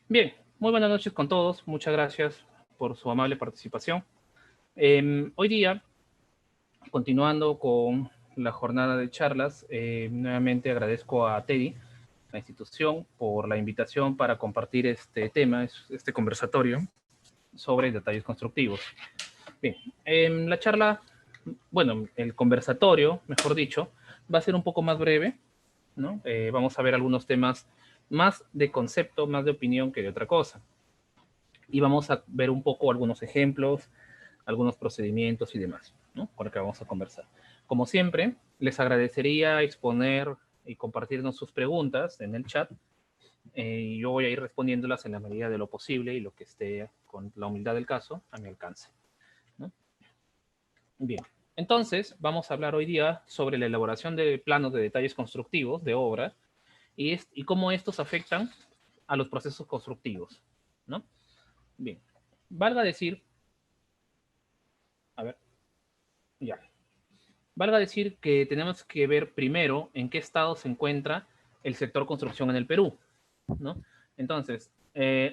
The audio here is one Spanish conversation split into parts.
Bien, muy buenas noches con todos. Muchas gracias por su amable participación. Hoy día, continuando con la jornada de charlas, nuevamente agradezco a Teddy, la institución, por la invitación para compartir este tema, este conversatorio sobre detalles constructivos. Bien, la charla, bueno, el conversatorio, mejor dicho, va a ser un poco más breve, ¿no? Vamos a ver algunos temas más de concepto, más de opinión que de otra cosa. Y vamos a ver un poco algunos ejemplos, algunos procedimientos y demás, ¿no? Con lo que vamos a conversar. Como siempre, les agradecería exponer y compartirnos sus preguntas en el chat. Y yo voy a ir respondiéndolas en la medida de lo posible y lo que esté con la humildad del caso a mi alcance, ¿no? Bien, entonces vamos a hablar hoy día sobre la elaboración de planos de detalles constructivos de obra y cómo estos afectan a los procesos constructivos, ¿no? Bien, valga decir, a ver, ya. Valga decir que tenemos que ver primero en qué estado se encuentra el sector construcción en el Perú, ¿no? Entonces,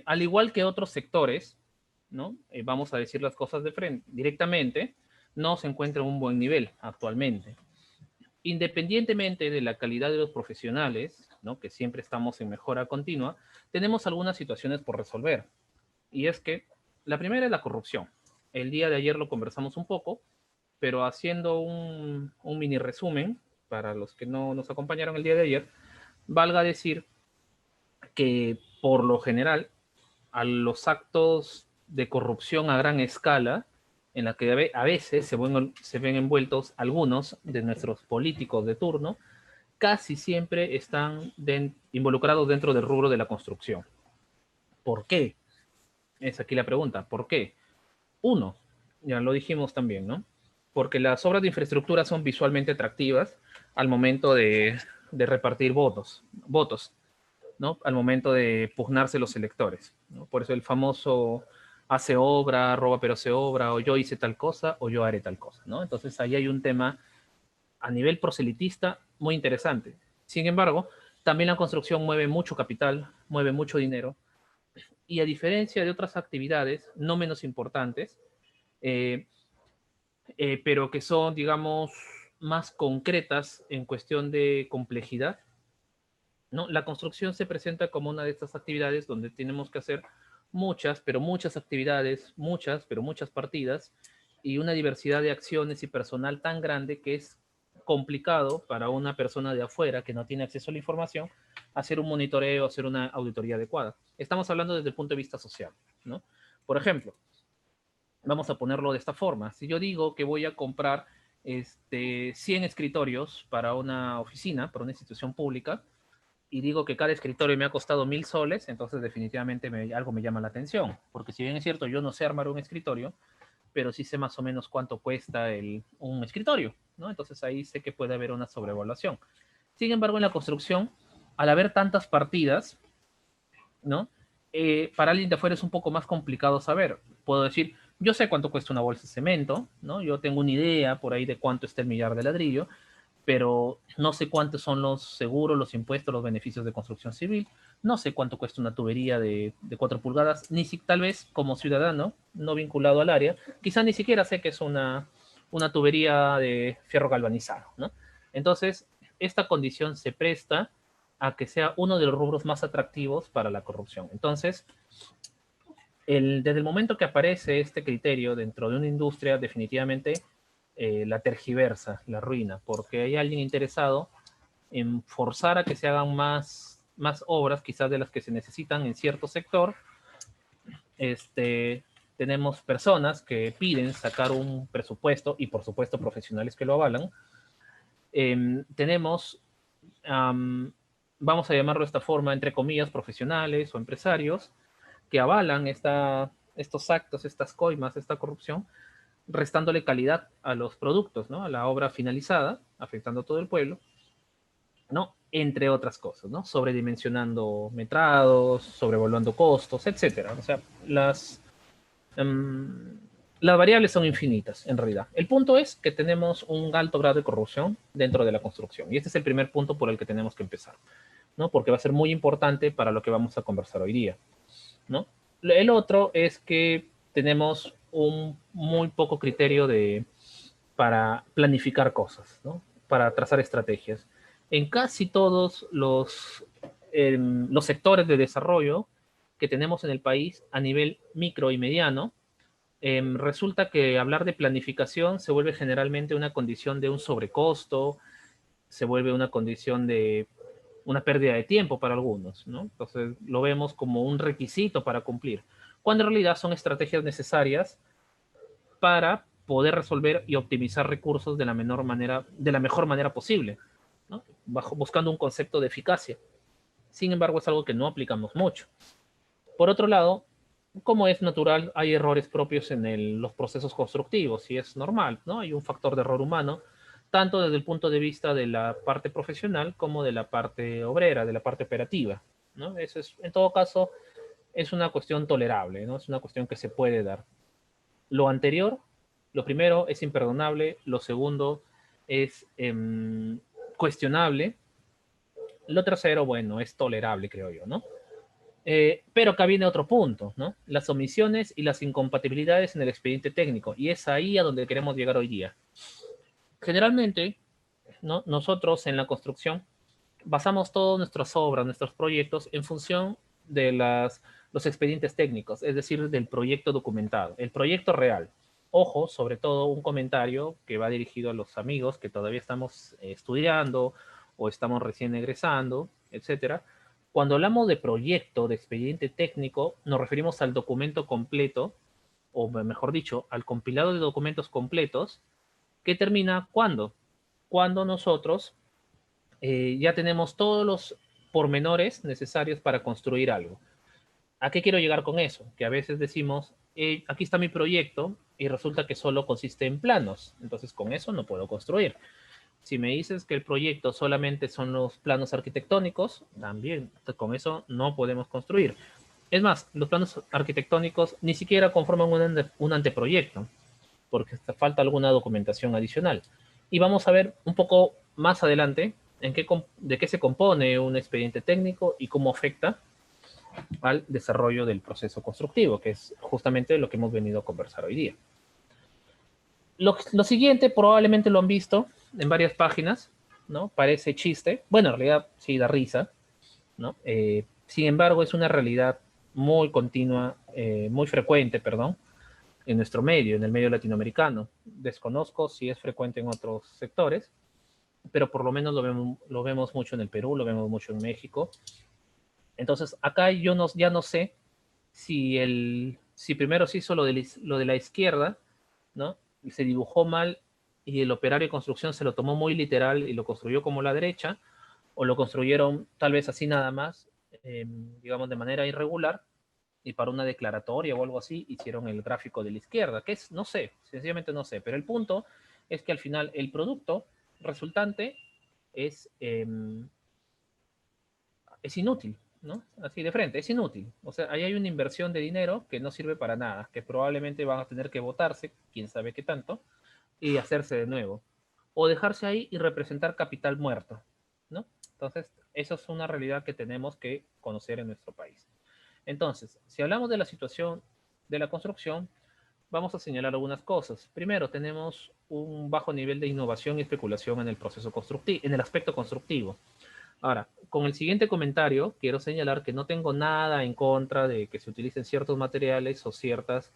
al igual que otros sectores, ¿no? Vamos a decir las cosas de frente, directamente, no se encuentra en un buen nivel actualmente. Independientemente de la calidad de los profesionales, ¿no? Que siempre estamos en mejora continua, tenemos algunas situaciones por resolver. Y es que la primera es la corrupción. El día de ayer lo conversamos un poco, pero haciendo un mini resumen para los que no nos acompañaron el día de ayer, valga decir que por lo general a los actos de corrupción a gran escala, en la que a veces se ven envueltos algunos de nuestros políticos de turno, casi siempre están involucrados dentro del rubro de la construcción. ¿Por qué? Es aquí la pregunta. ¿Por qué? Uno, ya lo dijimos también, ¿no? Porque las obras de infraestructura son visualmente atractivas al momento de repartir votos, ¿no? Al momento de pugnarse los electores, ¿no? Por eso el famoso hace obra, roba pero hace obra, o yo hice tal cosa, o yo haré tal cosa, ¿no? Entonces ahí hay un tema a nivel proselitista muy interesante. Sin embargo, también la construcción mueve mucho capital, mueve mucho dinero, y a diferencia de otras actividades no menos importantes, eh, pero que son, digamos, más concretas en cuestión de complejidad, ¿no? La construcción se presenta como una de estas actividades donde tenemos que hacer muchas, pero muchas actividades, muchas, pero muchas partidas y una diversidad de acciones y personal tan grande que es complicado para una persona de afuera que no tiene acceso a la información hacer un monitoreo, hacer una auditoría adecuada. Estamos hablando desde el punto de vista social, ¿no? Por ejemplo, vamos a ponerlo de esta forma. Si yo digo que voy a comprar 100 escritorios para una oficina, para una institución pública, y digo que cada escritorio me ha costado 1.000 soles, entonces definitivamente algo me llama la atención. Porque si bien es cierto, yo no sé armar un escritorio, pero sí sé más o menos cuánto cuesta un escritorio, ¿no? Entonces ahí sé que puede haber una sobrevaluación. Sin embargo, en la construcción, al haber tantas partidas, ¿no? Para alguien de afuera es un poco más complicado saber. Puedo decir, yo sé cuánto cuesta una bolsa de cemento, ¿no? Yo tengo una idea por ahí de cuánto está el millar de ladrillo, pero no sé cuántos son los seguros, los impuestos, los beneficios de construcción civil, no sé cuánto cuesta una tubería de 4 pulgadas, ni si tal vez como ciudadano, no vinculado al área, quizá ni siquiera sé que es una tubería de fierro galvanizado, ¿no? Entonces, esta condición se presta a que sea uno de los rubros más atractivos para la corrupción. Entonces, desde el momento que aparece este criterio dentro de una industria, definitivamente la tergiversa, la ruina, porque hay alguien interesado en forzar a que se hagan más obras, quizás de las que se necesitan en cierto sector. Tenemos personas que piden sacar un presupuesto y por supuesto profesionales que lo avalan. Tenemos, vamos a llamarlo de esta forma, entre comillas, profesionales o empresarios que avalan estos actos, estas coimas, esta corrupción, restándole calidad a los productos, ¿no? A la obra finalizada, afectando a todo el pueblo, ¿no? Entre otras cosas, ¿no? Sobredimensionando metrados, sobrevaluando costos, etcétera. O sea, um, las variables son infinitas, en realidad. El punto es que tenemos un alto grado de corrupción dentro de la construcción. Y este es el primer punto por el que tenemos que empezar, ¿no? Porque va a ser muy importante para lo que vamos a conversar hoy día. ¿no? El otro es que tenemos un muy poco criterio para planificar cosas, ¿no? Para trazar estrategias. En casi todos los sectores de desarrollo que tenemos en el país a nivel micro y mediano, resulta que hablar de planificación se vuelve generalmente una condición de un sobrecosto, se vuelve una condición de una pérdida de tiempo para algunos, ¿no? Entonces lo vemos como un requisito para cumplir, cuando en realidad son estrategias necesarias para poder resolver y optimizar recursos de la mejor manera posible, ¿no? Buscando un concepto de eficacia. Sin embargo, es algo que no aplicamos mucho. Por otro lado, como es natural, hay errores propios en los procesos constructivos y es normal, ¿no? Hay un factor de error humano, tanto desde el punto de vista de la parte profesional como de la parte obrera, de la parte operativa, ¿no? Eso es, en todo caso, es una cuestión tolerable, ¿no? Es una cuestión que se puede dar. Lo anterior, lo primero es imperdonable, lo segundo es cuestionable, lo tercero, bueno, es tolerable, creo yo, ¿no? Pero acá viene otro punto, ¿no? Las omisiones y las incompatibilidades en el expediente técnico, y es ahí a donde queremos llegar hoy día. Generalmente, ¿no? Nosotros en la construcción basamos todas nuestras obras, nuestros proyectos en función de los expedientes técnicos, es decir, del proyecto documentado, el proyecto real. Ojo, sobre todo un comentario que va dirigido a los amigos que todavía estamos estudiando o estamos recién egresando, etcétera. Cuando hablamos de proyecto, de expediente técnico, nos referimos al documento completo, o mejor dicho, al compilado de documentos completos, que termina ¿cuándo? Cuando nosotros ya tenemos todos los pormenores necesarios para construir algo. ¿A qué quiero llegar con eso? Que a veces decimos, aquí está mi proyecto y resulta que solo consiste en planos, entonces con eso no puedo construir. Si me dices que el proyecto solamente son los planos arquitectónicos, también con eso no podemos construir. Es más, los planos arquitectónicos ni siquiera conforman un anteproyecto, porque falta alguna documentación adicional. Y vamos a ver un poco más adelante de qué se compone un expediente técnico y cómo afecta al desarrollo del proceso constructivo, que es justamente lo que hemos venido a conversar hoy día. Lo siguiente probablemente lo han visto en varias páginas, ¿no? Parece chiste, bueno, en realidad sí da risa, ¿no? Sin embargo, es una realidad muy continua, muy frecuente, perdón, en nuestro medio, en el medio latinoamericano. Desconozco si es frecuente en otros sectores, pero por lo menos lo vemos mucho en el Perú, lo vemos mucho en México. Entonces, acá yo ya no sé si primero se hizo lo de la izquierda, ¿no? Y se dibujó mal y el operario de construcción se lo tomó muy literal y lo construyó como la derecha, o lo construyeron tal vez así nada más, digamos de manera irregular, y para una declaratoria o algo así hicieron el gráfico de la izquierda, que es, no sé, sencillamente no sé, pero el punto es que al final el producto resultante es, eh, es inútil, ¿no? Así de frente, es inútil. O sea, ahí hay una inversión de dinero que no sirve para nada, que probablemente van a tener que votarse, quién sabe qué tanto, y hacerse de nuevo. O dejarse ahí y representar capital muerto, ¿no? Entonces, eso es una realidad que tenemos que conocer en nuestro país. Entonces, si hablamos de la situación de la construcción, vamos a señalar algunas cosas. Primero, tenemos un bajo nivel de innovación y especulación en el proceso constructivo, en el aspecto constructivo. Ahora, con el siguiente comentario, quiero señalar que no tengo nada en contra de que se utilicen ciertos materiales o ciertas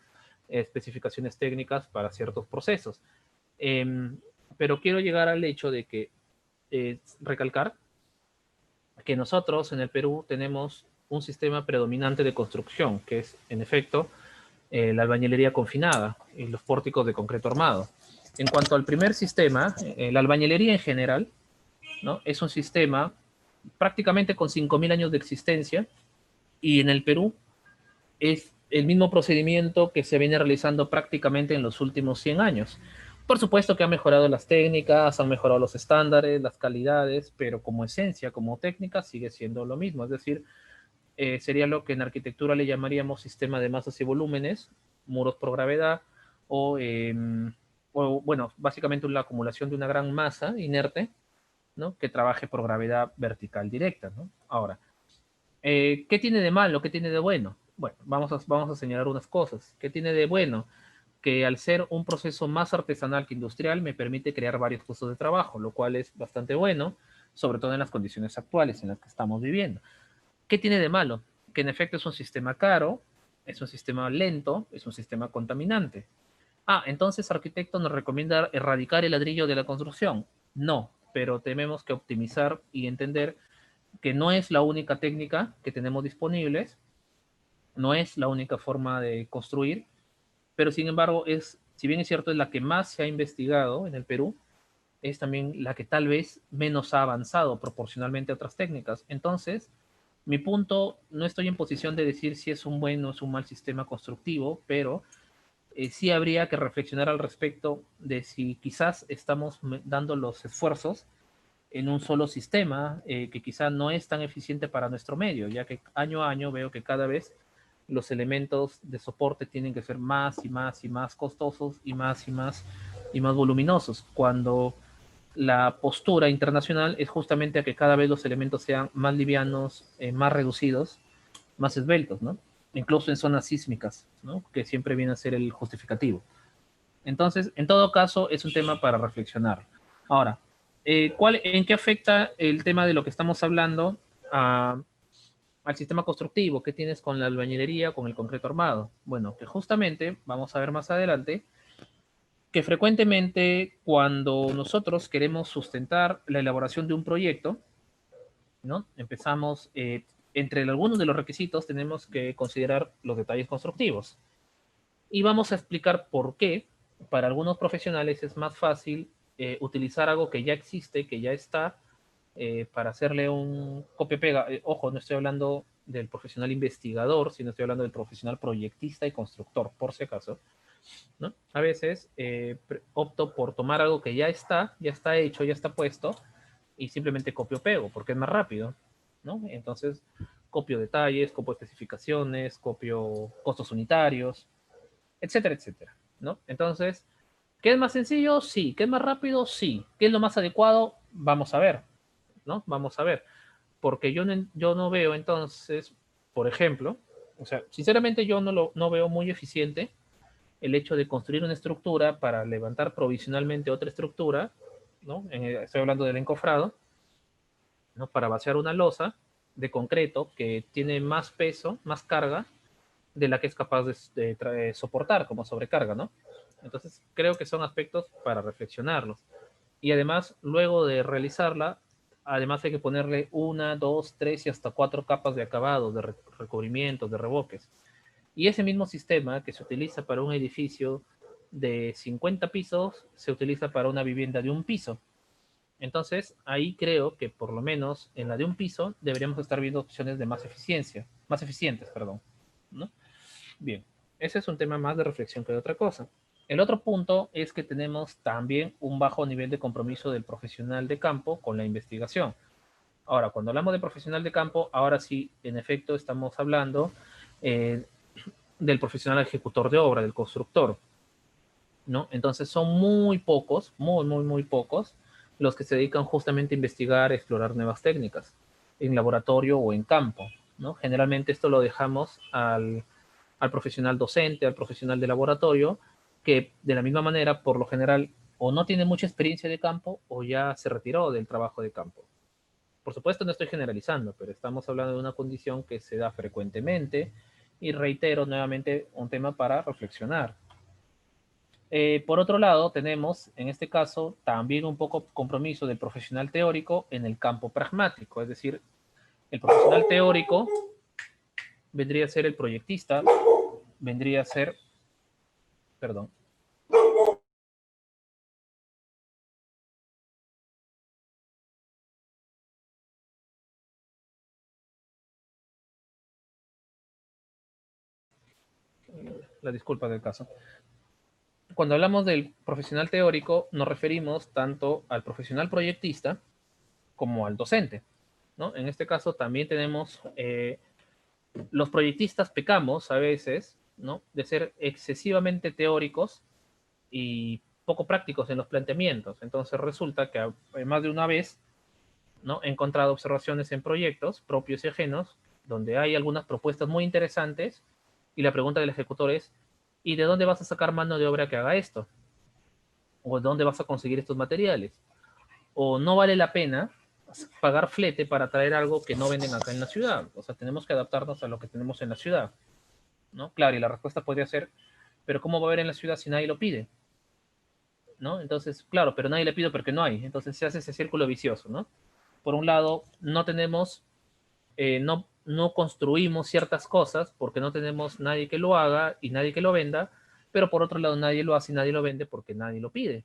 especificaciones técnicas para ciertos procesos. Em, pero quiero llegar al hecho de que recalcar que nosotros en el Perú tenemos un sistema predominante de construcción, que es, en efecto, la albañilería confinada y los pórticos de concreto armado. En cuanto al primer sistema, la albañilería en general, ¿no? Es un sistema prácticamente con 5.000 años de existencia y en el Perú es el mismo procedimiento que se viene realizando prácticamente en los últimos 100 años. Por supuesto que han mejorado las técnicas, han mejorado los estándares, las calidades, pero como esencia, como técnica, sigue siendo lo mismo. Es decir, sería lo que en arquitectura le llamaríamos sistema de masas y volúmenes, muros por gravedad, o, bueno, básicamente la acumulación de una gran masa inerte, ¿no? Que trabaje por gravedad vertical directa, ¿no? Ahora, ¿qué tiene de malo? ¿Qué tiene de bueno? Bueno, vamos a señalar unas cosas. ¿Qué tiene de bueno? Que al ser un proceso más artesanal que industrial, me permite crear varios puestos de trabajo, lo cual es bastante bueno, sobre todo en las condiciones actuales en las que estamos viviendo. ¿Qué tiene de malo? Que en efecto es un sistema caro, es un sistema lento, es un sistema contaminante. Ah, entonces arquitecto nos recomienda erradicar el ladrillo de la construcción. No, pero tenemos que optimizar y entender que no es la única técnica que tenemos disponibles, no es la única forma de construir, pero sin embargo es, si bien es cierto, es la que más se ha investigado en el Perú, es también la que tal vez menos ha avanzado proporcionalmente a otras técnicas. Entonces, mi punto, no estoy en posición de decir si es un buen o es un mal sistema constructivo, pero sí habría que reflexionar al respecto de si quizás estamos dando los esfuerzos en un solo sistema que quizá no es tan eficiente para nuestro medio, ya que año a año veo que cada vez los elementos de soporte tienen que ser más y más y más costosos y más y más y más voluminosos, cuando la postura internacional es justamente a que cada vez los elementos sean más livianos, más reducidos, más esbeltos, ¿no? Incluso en zonas sísmicas, ¿no? Que siempre viene a ser el justificativo. Entonces, en todo caso, es un tema para reflexionar. Ahora, ¿en qué afecta el tema de lo que estamos hablando al sistema constructivo? ¿Qué tienes con la albañilería, con el concreto armado? Bueno, que justamente, vamos a ver más adelante, que frecuentemente cuando nosotros queremos sustentar la elaboración de un proyecto, ¿no? Empezamos, entre algunos de los requisitos tenemos que considerar los detalles constructivos. Y vamos a explicar por qué para algunos profesionales es más fácil utilizar algo que ya existe, que ya está, para hacerle un copia-pega. Ojo, no estoy hablando del profesional investigador, sino estoy hablando del profesional proyectista y constructor, por si acaso, ¿no? A veces opto por tomar algo que ya está hecho, ya está puesto, y simplemente copio-pego, porque es más rápido, ¿no? Entonces, copio detalles, copio especificaciones, copio costos unitarios, etcétera, etcétera, ¿no? Entonces, ¿qué es más sencillo? Sí. ¿Qué es más rápido? Sí. ¿Qué es lo más adecuado? Vamos a ver, ¿no? Vamos a ver. Porque yo no veo entonces, por ejemplo, o sea, sinceramente yo no veo muy eficiente el hecho de construir una estructura para levantar provisionalmente otra estructura, ¿no? Estoy hablando del encofrado, ¿no? Para vaciar una losa de concreto que tiene más peso, más carga de la que es capaz de soportar como sobrecarga, ¿no? Entonces, creo que son aspectos para reflexionarlos. Y además, luego de realizarla, además hay que ponerle una, dos, tres y hasta cuatro capas de acabado, de recubrimientos, de revoques. Y ese mismo sistema que se utiliza para un edificio de 50 pisos, se utiliza para una vivienda de un piso. Entonces, ahí creo que por lo menos en la de un piso deberíamos estar viendo opciones de más eficiencia, más eficientes, perdón, ¿no? Bien, ese es un tema más de reflexión que de otra cosa. El otro punto es que tenemos también un bajo nivel de compromiso del profesional de campo con la investigación. Ahora, cuando hablamos de profesional de campo, ahora sí, en efecto, estamos hablando eh, del profesional ejecutor de obra, del constructor, ¿no? Entonces son muy pocos, muy pocos, los que se dedican justamente a investigar, a explorar nuevas técnicas en laboratorio o en campo, ¿no? Generalmente esto lo dejamos al profesional docente, al profesional de laboratorio, que de la misma manera, por lo general, o no tiene mucha experiencia de campo o ya se retiró del trabajo de campo. Por supuesto, no estoy generalizando, pero estamos hablando de una condición que se da frecuentemente y reitero nuevamente un tema para reflexionar. Por otro lado, tenemos en este caso también un poco compromiso del profesional teórico en el campo pragmático, es decir, el profesional teórico vendría a ser el proyectista, vendría a ser, perdón, la disculpa del caso. Cuando hablamos del profesional teórico, nos referimos tanto al profesional proyectista como al docente, ¿no? En este caso también tenemos, los proyectistas pecamos a veces, ¿no? De ser excesivamente teóricos y poco prácticos en los planteamientos. Entonces resulta que más de una vez, ¿no? He encontrado observaciones en proyectos propios y ajenos donde hay algunas propuestas muy interesantes y la pregunta del ejecutor es, ¿y de dónde vas a sacar mano de obra que haga esto? ¿O de dónde vas a conseguir estos materiales? ¿O no vale la pena pagar flete para traer algo que no venden acá en la ciudad? O sea, tenemos que adaptarnos a lo que tenemos en la ciudad, ¿no? Claro, y la respuesta podría ser, pero ¿cómo va a haber en la ciudad si nadie lo pide? ¿No? Entonces, claro, pero nadie le pide porque no hay. Entonces se hace ese círculo vicioso, ¿no? Por un lado, no tenemos, no construimos ciertas cosas porque no tenemos nadie que lo haga y nadie que lo venda, pero por otro lado nadie lo hace y nadie lo vende porque nadie lo pide.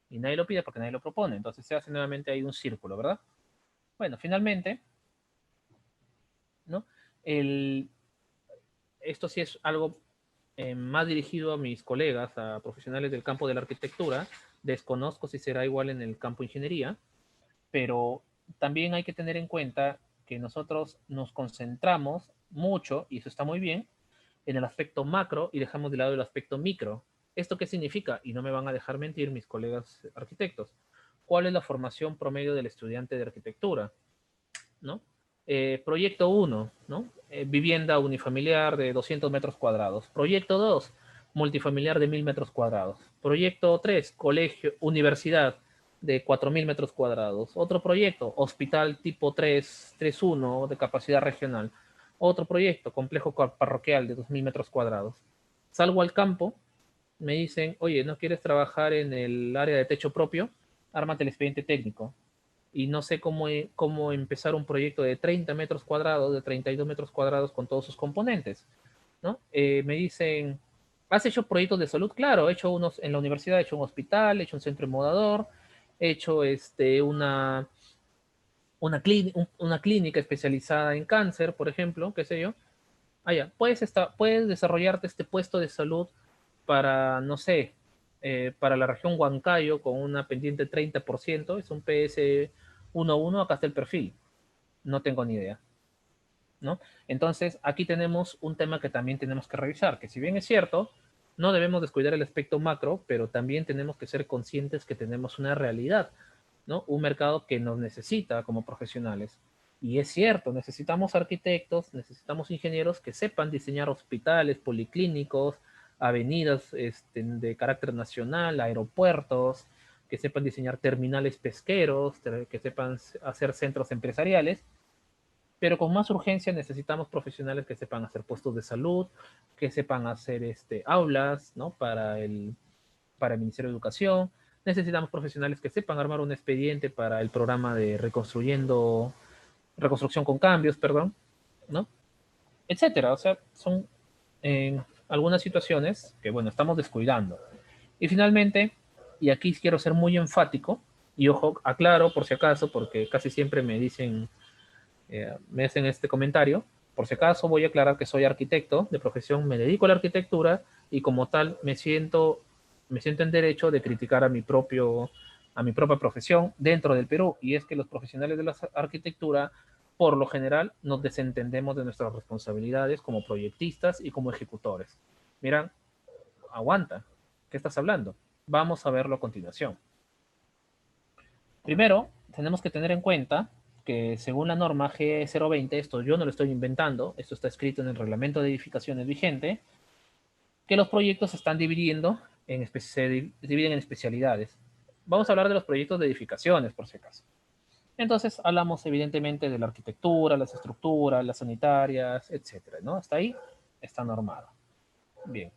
Y nadie lo pide porque nadie lo propone. Entonces se hace nuevamente ahí un círculo, ¿verdad? Bueno, finalmente, ¿no? El, esto sí es algo más dirigido a mis colegas, a profesionales del campo de la arquitectura. Desconozco si será igual en el campo de ingeniería, pero también hay que tener en cuenta que nosotros nos concentramos mucho, y eso está muy bien, en el aspecto macro y dejamos de lado el aspecto micro. ¿Esto qué significa? Y no me van a dejar mentir mis colegas arquitectos. ¿Cuál es la formación promedio del estudiante de arquitectura? ¿No? Proyecto 1, ¿no? Vivienda unifamiliar de 200 metros cuadrados. Proyecto 2, multifamiliar de 1000 metros cuadrados. Proyecto 3, colegio, universidad de 4000 metros cuadrados. Otro proyecto, hospital tipo 3, 3.1 de capacidad regional. Otro proyecto, complejo parroquial de 2000 metros cuadrados. Salgo al campo, me dicen, oye, ¿no quieres trabajar en el área de techo propio? Ármate el expediente técnico y no sé cómo empezar un proyecto de 30 metros cuadrados, de 32 metros cuadrados con todos sus componentes, ¿no? Me dicen, ¿has hecho proyectos de salud? Claro, he hecho unos en la universidad, he hecho un hospital, he hecho un centro innovador, he hecho una clínica especializada en cáncer, por ejemplo, qué sé yo. Ah, ya, puedes desarrollarte este puesto de salud para, no sé, para la región Huancayo con una pendiente 30%, es un PS 1.1, acá está el perfil, no tengo ni idea, ¿no? Entonces, aquí tenemos un tema que también tenemos que revisar, que si bien es cierto, no debemos descuidar el aspecto macro, pero también tenemos que ser conscientes que tenemos una realidad, ¿no? Un mercado que nos necesita como profesionales. Y es cierto, necesitamos arquitectos, necesitamos ingenieros que sepan diseñar hospitales, policlínicos, avenidas de carácter nacional, aeropuertos, que sepan diseñar terminales pesqueros, que sepan hacer centros empresariales, pero con más urgencia necesitamos profesionales que sepan hacer puestos de salud, que sepan hacer aulas, ¿no? Para el Ministerio de Educación. Necesitamos profesionales que sepan armar un expediente para el programa de reconstrucción con cambios, perdón, ¿no? Etcétera. O sea, son algunas situaciones que, bueno, estamos descuidando. Y finalmente, y aquí quiero ser muy enfático, y ojo, aclaro por si acaso, porque casi siempre me hacen este comentario. Por si acaso voy a aclarar que soy arquitecto de profesión, me dedico a la arquitectura y como tal me siento en derecho de criticar a mi propia profesión dentro del Perú. Y es que los profesionales de la arquitectura, por lo general, nos desentendemos de nuestras responsabilidades como proyectistas y como ejecutores. Miran, aguanta, ¿qué estás hablando? Vamos a verlo a continuación. Primero, tenemos que tener en cuenta que según la norma G020, esto yo no lo estoy inventando, esto está escrito en el reglamento de edificaciones vigente, que los proyectos se están dividiendo, se dividen en especialidades. Vamos a hablar de los proyectos de edificaciones, por si acaso. Entonces, hablamos evidentemente de la arquitectura, las estructuras, las sanitarias, etcétera, ¿no? Hasta ahí está normado. Bien.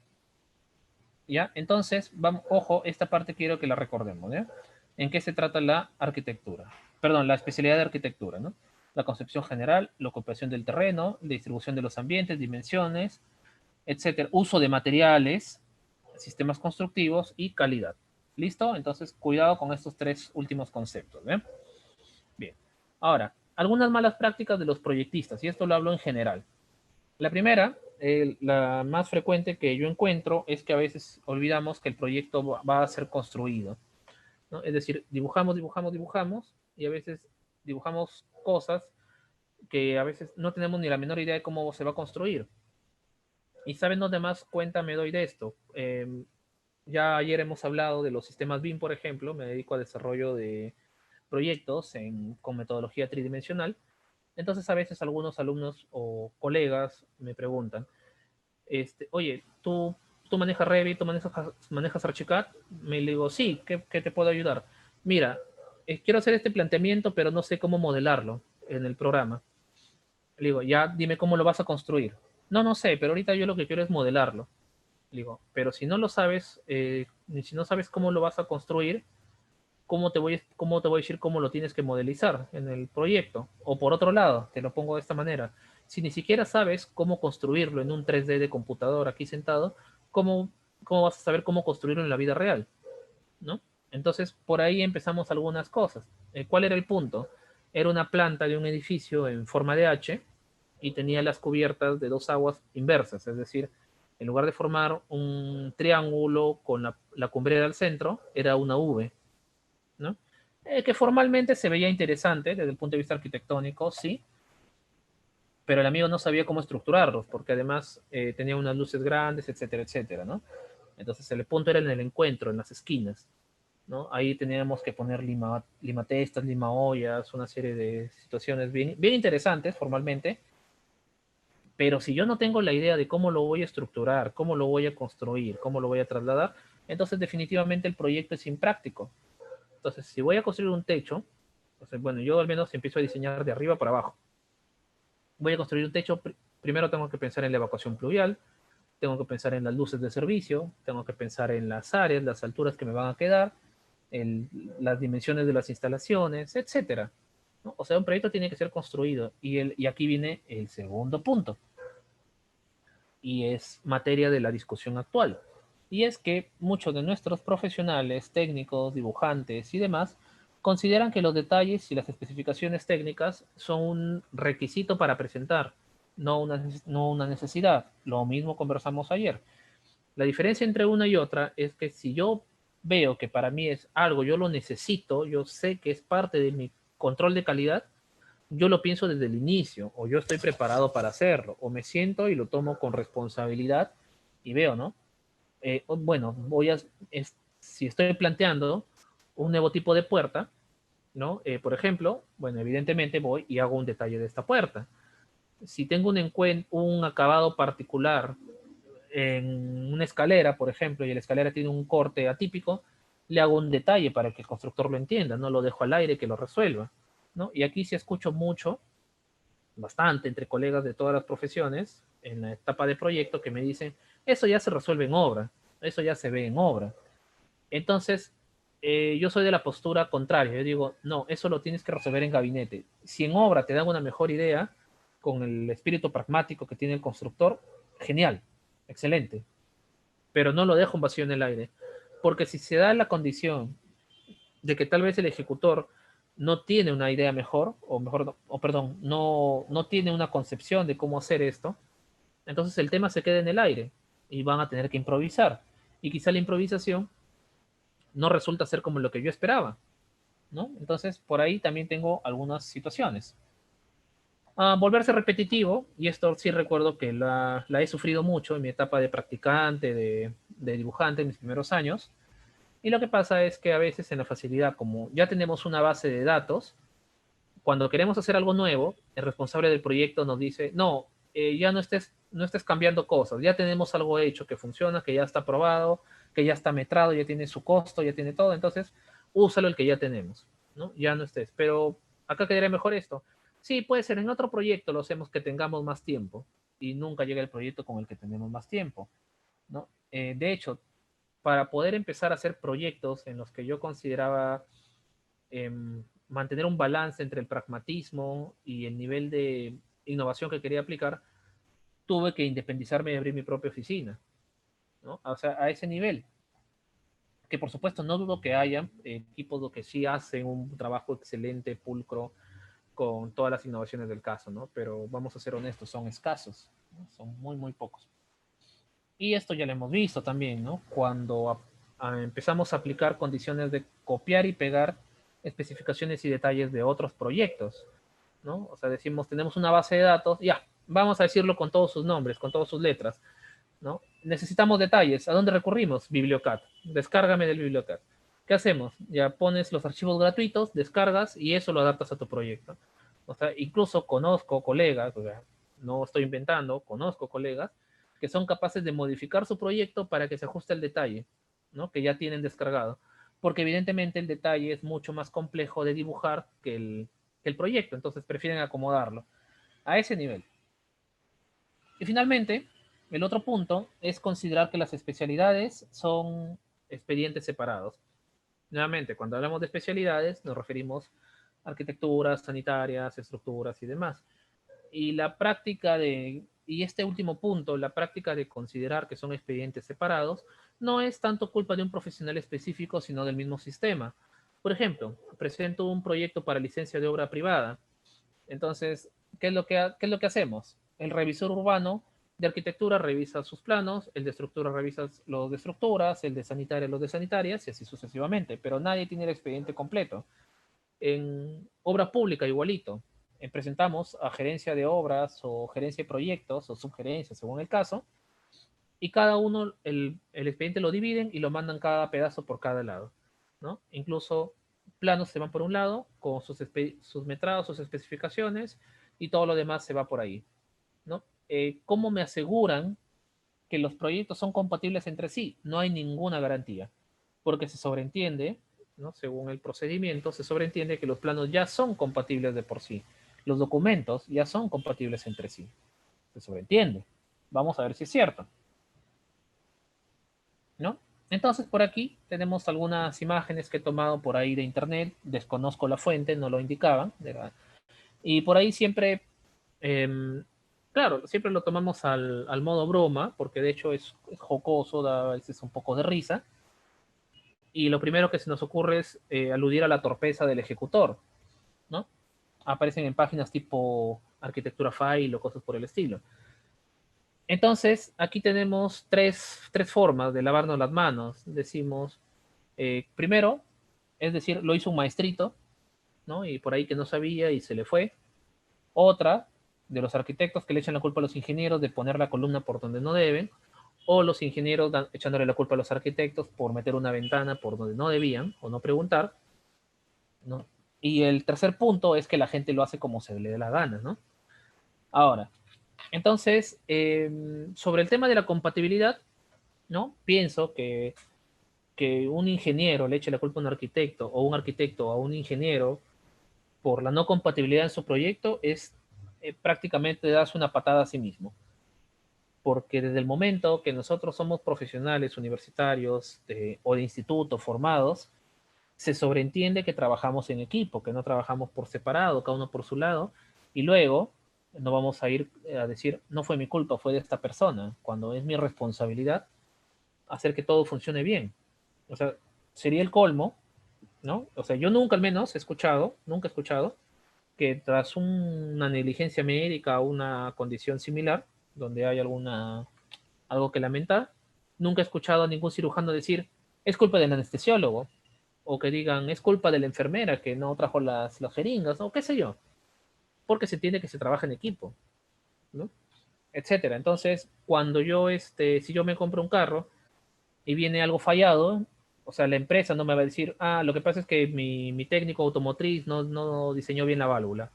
¿Ya? Entonces, vamos, ojo, esta parte quiero que la recordemos, ¿ya? ¿En qué se trata la arquitectura? Perdón, la especialidad de arquitectura, ¿no? La concepción general, la ocupación del terreno, la distribución de los ambientes, dimensiones, etcétera, uso de materiales, sistemas constructivos y calidad. ¿Listo? Entonces, cuidado con estos tres últimos conceptos, ¿eh? Bien. Ahora, algunas malas prácticas de los proyectistas, y esto lo hablo en general. La primera, la más frecuente que yo encuentro, es que a veces olvidamos que el proyecto va a ser construido, ¿no? Es decir, dibujamos, dibujamos, dibujamos, y a veces dibujamos cosas que a veces no tenemos ni la menor idea de cómo se va a construir. Y saben dónde más cuenta me doy de esto. Ya ayer hemos hablado de los sistemas BIM, por ejemplo, me dedico a desarrollo de proyectos con metodología tridimensional. Entonces a veces algunos alumnos o colegas me preguntan, oye, ¿tú manejas Revit, tú manejas Archicad? Me le digo, sí, ¿qué te puedo ayudar? Mira, quiero hacer este planteamiento, pero no sé cómo modelarlo en el programa. Le digo, ya dime cómo lo vas a construir. No, no sé, pero ahorita yo lo que quiero es modelarlo. Le digo, pero si no lo sabes, si no sabes cómo lo vas a construir, cómo te voy a decir cómo lo tienes que modelizar en el proyecto? O por otro lado, te lo pongo de esta manera, si ni siquiera sabes cómo construirlo en un 3D de computador aquí sentado, ¿cómo, cómo vas a saber cómo construirlo en la vida real? ¿No? Entonces, por ahí empezamos algunas cosas. ¿Cuál era el punto? Era una planta de un edificio en forma de H y tenía las cubiertas de dos aguas inversas, es decir, en lugar de formar un triángulo con la cumbrera al centro, era una V, ¿no? Que formalmente se veía interesante desde el punto de vista arquitectónico, sí, pero el amigo no sabía cómo estructurarlos, porque además tenía unas luces grandes, etcétera, etcétera, ¿no? Entonces el punto era en el encuentro, en las esquinas, ¿no? Ahí teníamos que poner limatestas, limaollas, una serie de situaciones bien interesantes formalmente, pero si yo no tengo la idea de cómo lo voy a estructurar, cómo lo voy a construir, cómo lo voy a trasladar, entonces definitivamente el proyecto es impráctico. Entonces, si voy a construir un techo, entonces, bueno, yo al menos empiezo a diseñar de arriba para abajo. Voy a construir un techo, primero tengo que pensar en la evacuación pluvial, tengo que pensar en las luces de servicio, tengo que pensar en las áreas, las alturas que me van a quedar, las dimensiones de las instalaciones, etcétera, ¿no? O sea, un proyecto tiene que ser construido y aquí viene el segundo punto y es materia de la discusión actual. Y es que muchos de nuestros profesionales, técnicos, dibujantes y demás consideran que los detalles y las especificaciones técnicas son un requisito para presentar, no una necesidad. Lo mismo conversamos ayer. La diferencia entre una y otra es que si yo veo que para mí es algo, yo lo necesito, yo sé que es parte de mi control de calidad, yo lo pienso desde el inicio, o yo estoy preparado para hacerlo, o me siento y lo tomo con responsabilidad y veo, ¿no? Bueno, si estoy planteando un nuevo tipo de puerta, ¿no? Por ejemplo, bueno, evidentemente voy y hago un detalle de esta puerta. Si tengo un acabado particular en una escalera, por ejemplo, y la escalera tiene un corte atípico, le hago un detalle para que el constructor lo entienda, no lo dejo al aire que lo resuelva, ¿no? Y aquí sí escucho mucho, bastante, entre colegas de todas las profesiones, en la etapa de proyecto, que me dicen, eso ya se resuelve en obra, eso ya se ve en obra. Entonces, yo soy de la postura contraria, yo digo, no, eso lo tienes que resolver en gabinete. Si en obra te dan una mejor idea, con el espíritu pragmático que tiene el constructor, genial, excelente, pero no lo dejo un vacío en el aire, porque si se da la condición de que tal vez el ejecutor no tiene una idea mejor, o mejor, o perdón, no tiene una concepción de cómo hacer esto, entonces el tema se queda en el aire y van a tener que improvisar. Y quizá la improvisación no resulta ser como lo que yo esperaba, ¿no? Entonces, por ahí también tengo algunas situaciones. Volverse repetitivo, y esto sí recuerdo que la he sufrido mucho en mi etapa de practicante, de dibujante en mis primeros años, y lo que pasa es que a veces en la facilidad, como ya tenemos una base de datos, cuando queremos hacer algo nuevo, el responsable del proyecto nos dice, no, ya no estés cambiando cosas, ya tenemos algo hecho que funciona, que ya está probado, que ya está metrado, ya tiene su costo, ya tiene todo, entonces úsalo el que ya tenemos, ¿no? Ya no estés. Pero acá quedaría mejor esto. Sí, puede ser, en otro proyecto lo hacemos que tengamos más tiempo y nunca llega el proyecto con el que tenemos más tiempo, ¿no? De hecho, para poder empezar a hacer proyectos en los que yo consideraba mantener un balance entre el pragmatismo y el nivel de innovación que quería aplicar, tuve que independizarme y abrir mi propia oficina, ¿no? O sea, a ese nivel. Que por supuesto no dudo que haya equipos que sí hacen un trabajo excelente, pulcro, con todas las innovaciones del caso, ¿no? Pero vamos a ser honestos, son escasos, ¿no? Son muy pocos. Y esto ya lo hemos visto también, ¿no? Cuando empezamos a aplicar condiciones de copiar y pegar especificaciones y detalles de otros proyectos, ¿no? O sea, decimos, tenemos una base de datos, ya, vamos a decirlo con todos sus nombres, con todas sus letras, ¿no? Necesitamos detalles. ¿A dónde recurrimos? Bibliocat. Descárgame del Bibliocat. ¿Qué hacemos? Ya pones los archivos gratuitos, descargas y eso lo adaptas a tu proyecto. O sea, incluso conozco colegas, o sea, no estoy inventando, conozco colegas que son capaces de modificar su proyecto para que se ajuste el detalle, ¿no? Que ya tienen descargado. Porque evidentemente el detalle es mucho más complejo de dibujar que el proyecto, entonces prefieren acomodarlo a ese nivel. Y finalmente, el otro punto es considerar que las especialidades son expedientes separados. Nuevamente, cuando hablamos de especialidades, nos referimos a arquitecturas, sanitarias, estructuras y demás. Y la práctica de, y este último punto, la práctica de considerar que son expedientes separados, no es tanto culpa de un profesional específico, sino del mismo sistema. Por ejemplo, presento un proyecto para licencia de obra privada. Entonces, qué es lo que hacemos? El revisor urbano de arquitectura revisa sus planos, el de estructura revisa los de estructuras, el de sanitaria los de sanitarias y así sucesivamente, pero nadie tiene el expediente completo. En obra pública igualito. Presentamos a gerencia de obras o gerencia de proyectos o subgerencia, según el caso, y cada uno, el expediente lo dividen y lo mandan cada pedazo por cada lado, ¿no? Incluso planos se van por un lado, con sus metrados, sus especificaciones, y todo lo demás se va por ahí, ¿no? ¿Cómo me aseguran que los proyectos son compatibles entre sí? No hay ninguna garantía, porque se sobreentiende, ¿no? Según el procedimiento, se sobreentiende que los planos ya son compatibles de por sí, los documentos ya son compatibles entre sí, se sobreentiende. Vamos a ver si es cierto, ¿no? Entonces, por aquí tenemos algunas imágenes que he tomado por ahí de internet, desconozco la fuente, no lo indicaban, y por ahí siempre, eh, claro, siempre lo tomamos al modo broma, porque de hecho es jocoso, da a veces un poco de risa, y lo primero que se nos ocurre es aludir a la torpeza del ejecutor, ¿no? Aparecen en páginas tipo Arquitectura File o cosas por el estilo. Entonces, aquí tenemos tres formas de lavarnos las manos. Decimos, primero, es decir, lo hizo un maestrito, ¿no? Y por ahí que no sabía y se le fue. Otra, de los arquitectos que le echan la culpa a los ingenieros de poner la columna por donde no deben, o los ingenieros echándole la culpa a los arquitectos por meter una ventana por donde no debían o no preguntar, ¿no? Y el tercer punto es que la gente lo hace como se le dé la gana, ¿no? Ahora, entonces, sobre el tema de la compatibilidad, ¿no? Pienso que un ingeniero le eche la culpa a un arquitecto o un arquitecto a un ingeniero por la no compatibilidad en su proyecto es prácticamente darse una patada a sí mismo. Porque desde el momento que nosotros somos profesionales universitarios o de instituto formados, se sobreentiende que trabajamos en equipo, que no trabajamos por separado, cada uno por su lado, y luego no vamos a ir a decir, no fue mi culpa, fue de esta persona, cuando es mi responsabilidad hacer que todo funcione bien. O sea, sería el colmo, ¿no? O sea, yo nunca al menos he escuchado, nunca he escuchado que tras una negligencia médica o una condición similar, donde hay algo que lamentar, nunca he escuchado a ningún cirujano decir, es culpa del anestesiólogo, o que digan, es culpa de la enfermera que no trajo las jeringas, o qué sé yo, porque se entiende que se trabaja en equipo, ¿no? Etcétera. Entonces, cuando yo, si yo me compro un carro y viene algo fallado, o sea, la empresa no me va a decir, ah, lo que pasa es que mi técnico automotriz no diseñó bien la válvula.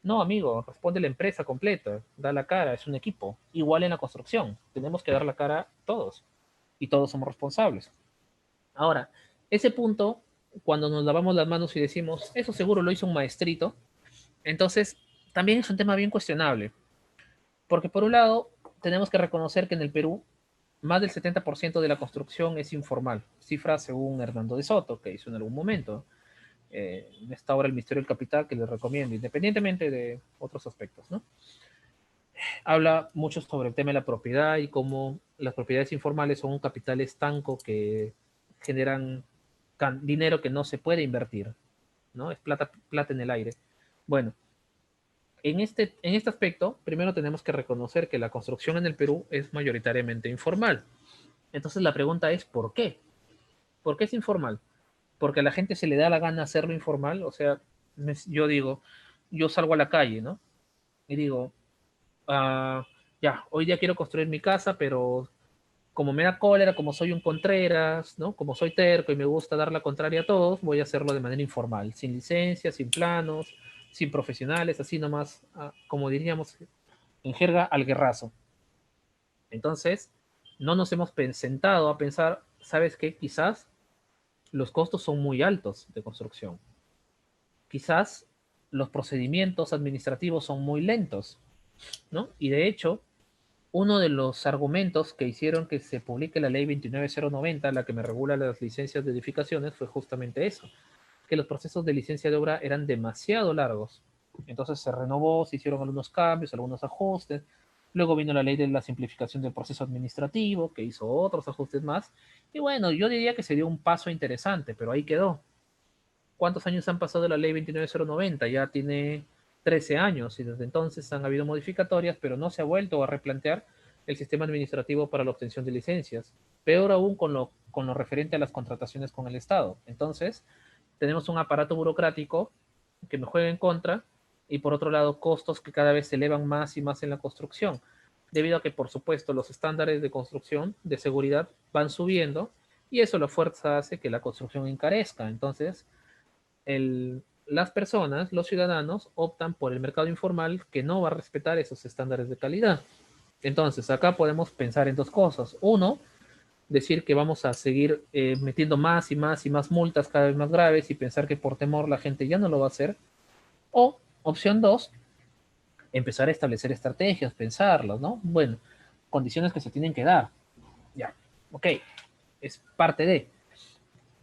No, amigo, responde la empresa completa, da la cara, es un equipo. Igual en la construcción, tenemos que dar la cara todos y todos somos responsables. Ahora, ese punto, cuando nos lavamos las manos y decimos, eso seguro lo hizo un maestrito, entonces también es un tema bien cuestionable, porque por un lado, tenemos que reconocer que en el Perú, más del 70% de la construcción es informal, cifra según Hernando de Soto, que hizo en algún momento en esta obra El Misterio del Capital, que les recomiendo, independientemente de otros aspectos, ¿no? Habla mucho sobre el tema de la propiedad y cómo las propiedades informales son un capital estanco que generan dinero que no se puede invertir, ¿no? Es plata, plata en el aire. Bueno, en este aspecto, primero tenemos que reconocer que la construcción en el Perú es mayoritariamente informal. Entonces la pregunta es, ¿por qué? ¿Por qué es informal? Porque a la gente se le da la gana hacerlo informal. O sea, yo digo, yo salgo a la calle, ¿no? Y digo, ah, ya, hoy día quiero construir mi casa, pero como me da cólera, como soy un contreras, ¿no? Como soy terco y me gusta dar la contraria a todos, voy a hacerlo de manera informal, sin licencia, sin planos, sin profesionales, así nomás, como diríamos en jerga, al guerrazo. Entonces, no nos hemos sentado a pensar, ¿sabes qué? Quizás los costos son muy altos de construcción. Quizás los procedimientos administrativos son muy lentos, ¿no? Y de hecho, uno de los argumentos que hicieron que se publique la ley 29090, la que me regula las licencias de edificaciones, fue justamente eso, que los procesos de licencia de obra eran demasiado largos. Entonces se renovó, se hicieron algunos cambios, algunos ajustes. Luego vino la ley de la simplificación del proceso administrativo, que hizo otros ajustes más. Y bueno, yo diría que se dio un paso interesante, pero ahí quedó. ¿Cuántos años han pasado de la ley 29090? Ya tiene 13 años y desde entonces han habido modificatorias, pero no se ha vuelto a replantear el sistema administrativo para la obtención de licencias. Peor aún con lo referente a las contrataciones con el Estado. Entonces, tenemos un aparato burocrático que me juega en contra y por otro lado costos que cada vez se elevan más y más en la construcción, debido a que por supuesto los estándares de construcción, de seguridad van subiendo y eso a la fuerza hace que la construcción encarezca. Entonces, las personas, los ciudadanos, optan por el mercado informal que no va a respetar esos estándares de calidad. Entonces, acá podemos pensar en dos cosas. Uno, decir que vamos a seguir metiendo más y más y más multas cada vez más graves y pensar que por temor la gente ya no lo va a hacer. O, opción dos, empezar a establecer estrategias, pensarlas, ¿no? Bueno, condiciones que se tienen que dar. Ya, ok, es parte de.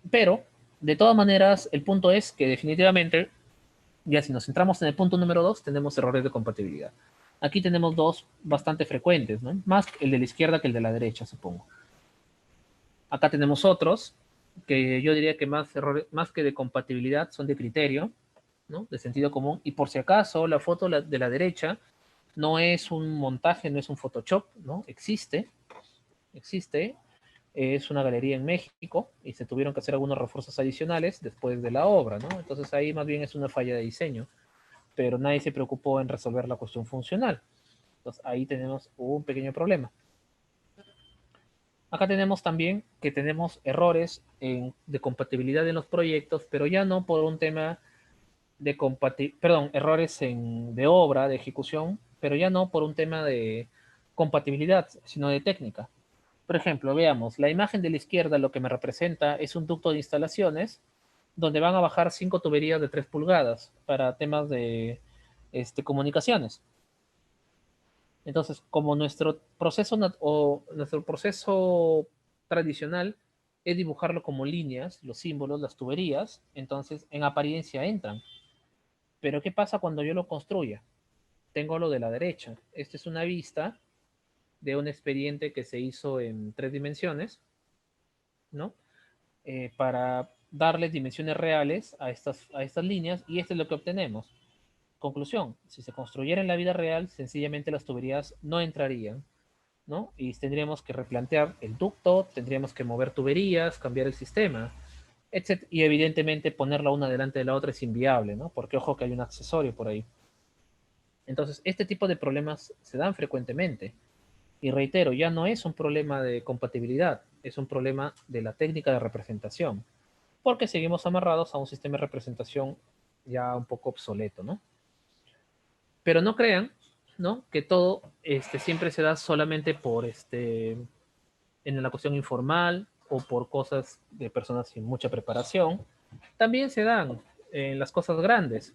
Pero, de todas maneras, el punto es que definitivamente, ya si nos centramos en el punto número dos, tenemos errores de compatibilidad. Aquí tenemos dos bastante frecuentes, ¿no? Más el de la izquierda que el de la derecha, supongo. Acá tenemos otros que yo diría que más errores, más que de compatibilidad, son de criterio, ¿no? De sentido común. Y por si acaso, la foto de la derecha no es un montaje, no es un Photoshop, ¿no? Existe, es una galería en México y se tuvieron que hacer algunos refuerzos adicionales después de la obra, ¿no? Entonces ahí más bien es una falla de diseño, pero nadie se preocupó en resolver la cuestión funcional. Entonces ahí tenemos un pequeño problema. Acá tenemos también que tenemos errores de compatibilidad en los proyectos, pero ya no por un tema de perdón, errores de obra, de ejecución, pero ya no por un tema de compatibilidad, sino de técnica. Por ejemplo, veamos, la imagen de la izquierda lo que me representa es un ducto de instalaciones donde van a bajar 5 tuberías de 3 pulgadas para temas de comunicaciones. Entonces, como nuestro proceso tradicional es dibujarlo como líneas, los símbolos, las tuberías, entonces en apariencia entran. Pero ¿qué pasa cuando yo lo construya? Tengo lo de la derecha. Esta es una vista de un expediente que se hizo en 3 dimensiones, ¿no? Para darles dimensiones reales a estas líneas y esto es lo que obtenemos. Conclusión, si se construyera en la vida real, sencillamente las tuberías no entrarían, ¿no? Y tendríamos que replantear el ducto, tendríamos que mover tuberías, cambiar el sistema, etc. Y evidentemente ponerla una delante de la otra es inviable, ¿no? Porque ojo que hay un accesorio por ahí. Entonces, este tipo de problemas se dan frecuentemente. Y reitero, ya no es un problema de compatibilidad, es un problema de la técnica de representación, porque seguimos amarrados a un sistema de representación ya un poco obsoleto, ¿no? Pero no crean, ¿no? Que todo siempre se da solamente por en la cuestión informal o por cosas de personas sin mucha preparación. También se dan en las cosas grandes,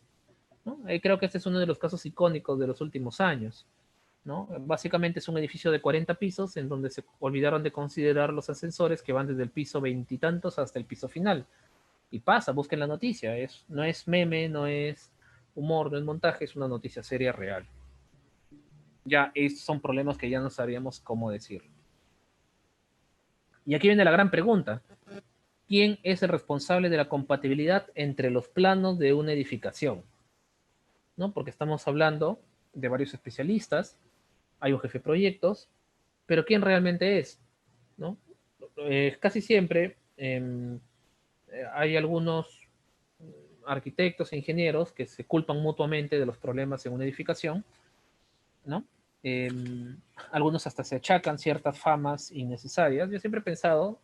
¿no? Creo que este es uno de los casos icónicos de los últimos años, ¿no? Básicamente es un edificio de 40 pisos en donde se olvidaron de considerar los ascensores que van desde el piso veintitantos hasta el piso final. Y pasa, busquen la noticia, no es meme, no es humor, no es montaje, es una noticia seria real. Ya estos son problemas que ya no sabíamos cómo decir. Y aquí viene la gran pregunta. ¿Quién es el responsable de la compatibilidad entre los planos de una edificación? ¿No? Porque estamos hablando de varios especialistas, hay un jefe de proyectos, pero ¿quién realmente es? ¿No? Casi siempre hay algunos arquitectos e ingenieros que se culpan mutuamente de los problemas en una edificación, ¿no? Eh, Algunos hasta se achacan ciertas famas innecesarias. Yo siempre he pensado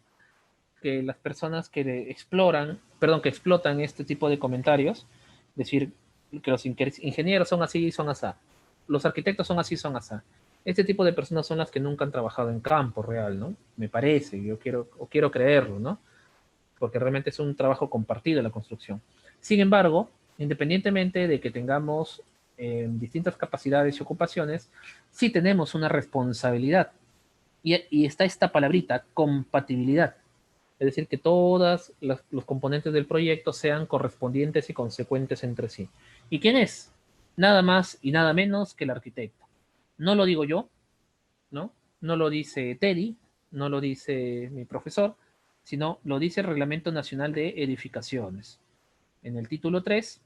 que las personas que explotan este tipo de comentarios, decir, que los ingenieros son así y son asá. Los arquitectos son así y son asá. Este tipo de personas son las que nunca han trabajado en campo real, ¿no? Me parece, yo quiero creerlo, ¿no? Porque realmente es un trabajo compartido en la construcción. Sin embargo, independientemente de que tengamos distintas capacidades y ocupaciones, sí tenemos una responsabilidad. Y está esta palabrita, compatibilidad. Es decir, que todos los componentes del proyecto sean correspondientes y consecuentes entre sí. ¿Y quién es? Nada más y nada menos que el arquitecto. No lo digo yo, ¿no? No lo dice Teddy, no lo dice mi profesor, sino lo dice el Reglamento Nacional de Edificaciones. En el título 3,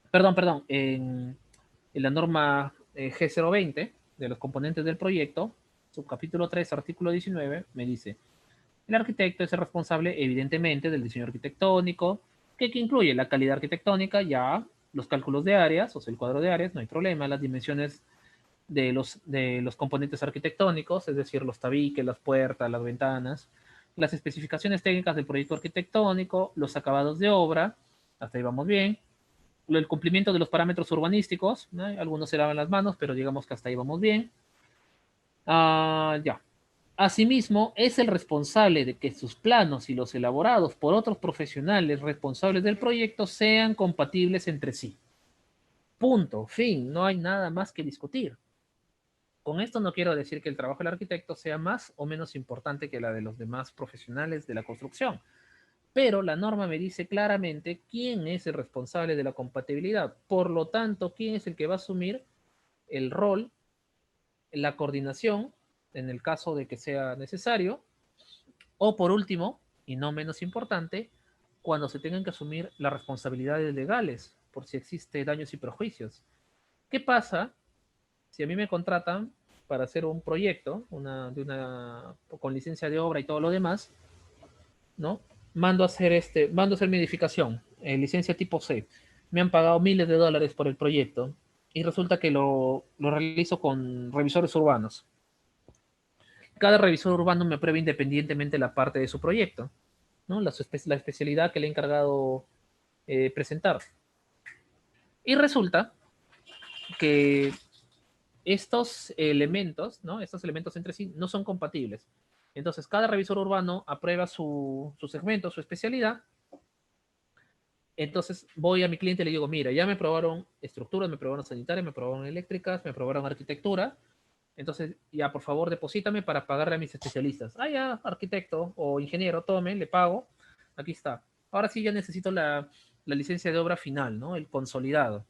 perdón, en la norma G020 de los componentes del proyecto, subcapítulo 3, artículo 19, me dice, el arquitecto es el responsable, evidentemente, del diseño arquitectónico, que incluye la calidad arquitectónica, ya los cálculos de áreas, o sea, el cuadro de áreas, no hay problema, las dimensiones de los componentes arquitectónicos, es decir, los tabiques, las puertas, las ventanas, las especificaciones técnicas del proyecto arquitectónico, los acabados de obra, hasta ahí vamos bien, el cumplimiento de los parámetros urbanísticos, ¿no? Algunos se lavan las manos, pero digamos que hasta ahí vamos bien. Ya. Asimismo, es el responsable de que sus planos y los elaborados por otros profesionales responsables del proyecto sean compatibles entre sí. Punto, fin, no hay nada más que discutir. Con esto no quiero decir que el trabajo del arquitecto sea más o menos importante que la de los demás profesionales de la construcción, pero la norma me dice claramente quién es el responsable de la compatibilidad. Por lo tanto, quién es el que va a asumir el rol, la coordinación, en el caso de que sea necesario, o por último, y no menos importante, cuando se tengan que asumir las responsabilidades legales por si existe daños y perjuicios. ¿Qué pasa si a mí me contratan para hacer un proyecto, con licencia de obra y todo lo demás, ¿no? Mando a hacer mi edificación, licencia tipo C. Me han pagado miles de dólares por el proyecto y resulta que lo realizo con revisores urbanos. Cada revisor urbano me aprueba independientemente la parte de su proyecto, ¿no? La especialidad que le he encargado presentar. Y resulta que estos elementos, ¿no? Estos elementos entre sí no son compatibles. Entonces, cada revisor urbano aprueba su segmento, su especialidad. Entonces, voy a mi cliente y le digo, mira, ya me aprobaron estructuras, me aprobaron sanitarias, me aprobaron eléctricas, me aprobaron arquitectura. Entonces, ya, por favor, deposítame para pagarle a mis especialistas. Ah, ya, arquitecto o ingeniero, tome, le pago. Aquí está. Ahora sí ya necesito la licencia de obra final, ¿no? El consolidado.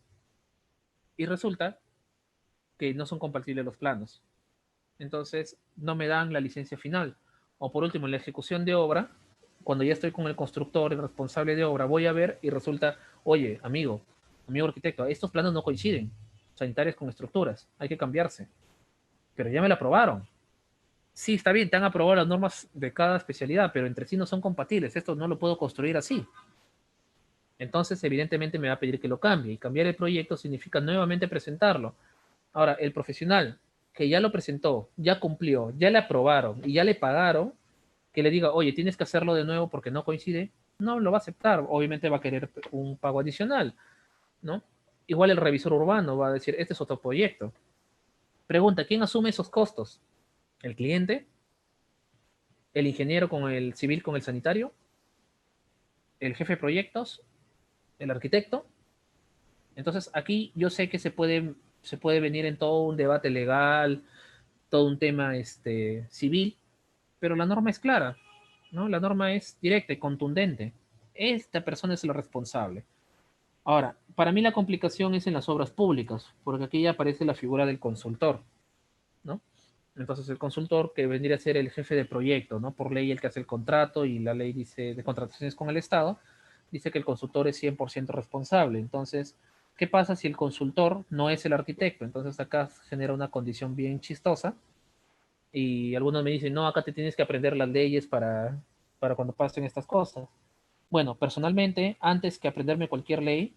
Y resulta que no son compatibles los planos. Entonces no me dan la licencia final. O por último, en la ejecución de obra, cuando ya estoy con el constructor, el responsable de obra, voy a ver y resulta, oye, amigo arquitecto, estos planos no coinciden, sanitarios con estructuras, hay que cambiarse. Pero ya me la aprobaron. Sí, está bien, te han aprobado las normas de cada especialidad, pero entre sí no son compatibles, esto no lo puedo construir así. Entonces, evidentemente me va a pedir que lo cambie, y cambiar el proyecto significa nuevamente presentarlo. Ahora, el profesional que ya lo presentó, ya cumplió, ya le aprobaron y ya le pagaron, que le diga, oye, tienes que hacerlo de nuevo porque no coincide, no lo va a aceptar. Obviamente va a querer un pago adicional, ¿no? Igual el revisor urbano va a decir, este es otro proyecto. Pregunta, ¿quién asume esos costos? ¿El cliente? ¿El ingeniero con el civil con el sanitario? ¿El jefe de proyectos? ¿El arquitecto? Entonces aquí yo sé que se puede venir en todo un debate legal, todo un tema civil, pero la norma es clara, ¿no? La norma es directa y contundente. Esta persona es la responsable. Ahora, para mí la complicación es en las obras públicas, porque aquí ya aparece la figura del consultor, ¿no? Entonces el consultor que vendría a ser el jefe de proyecto, ¿no? Por ley el que hace el contrato y la ley dice de contrataciones con el Estado, dice que el consultor es 100% responsable. Entonces, ¿qué pasa si el consultor no es el arquitecto? Entonces acá genera una condición bien chistosa y algunos me dicen, no, acá te tienes que aprender las leyes para cuando pasen estas cosas. Bueno, personalmente, antes que aprenderme cualquier ley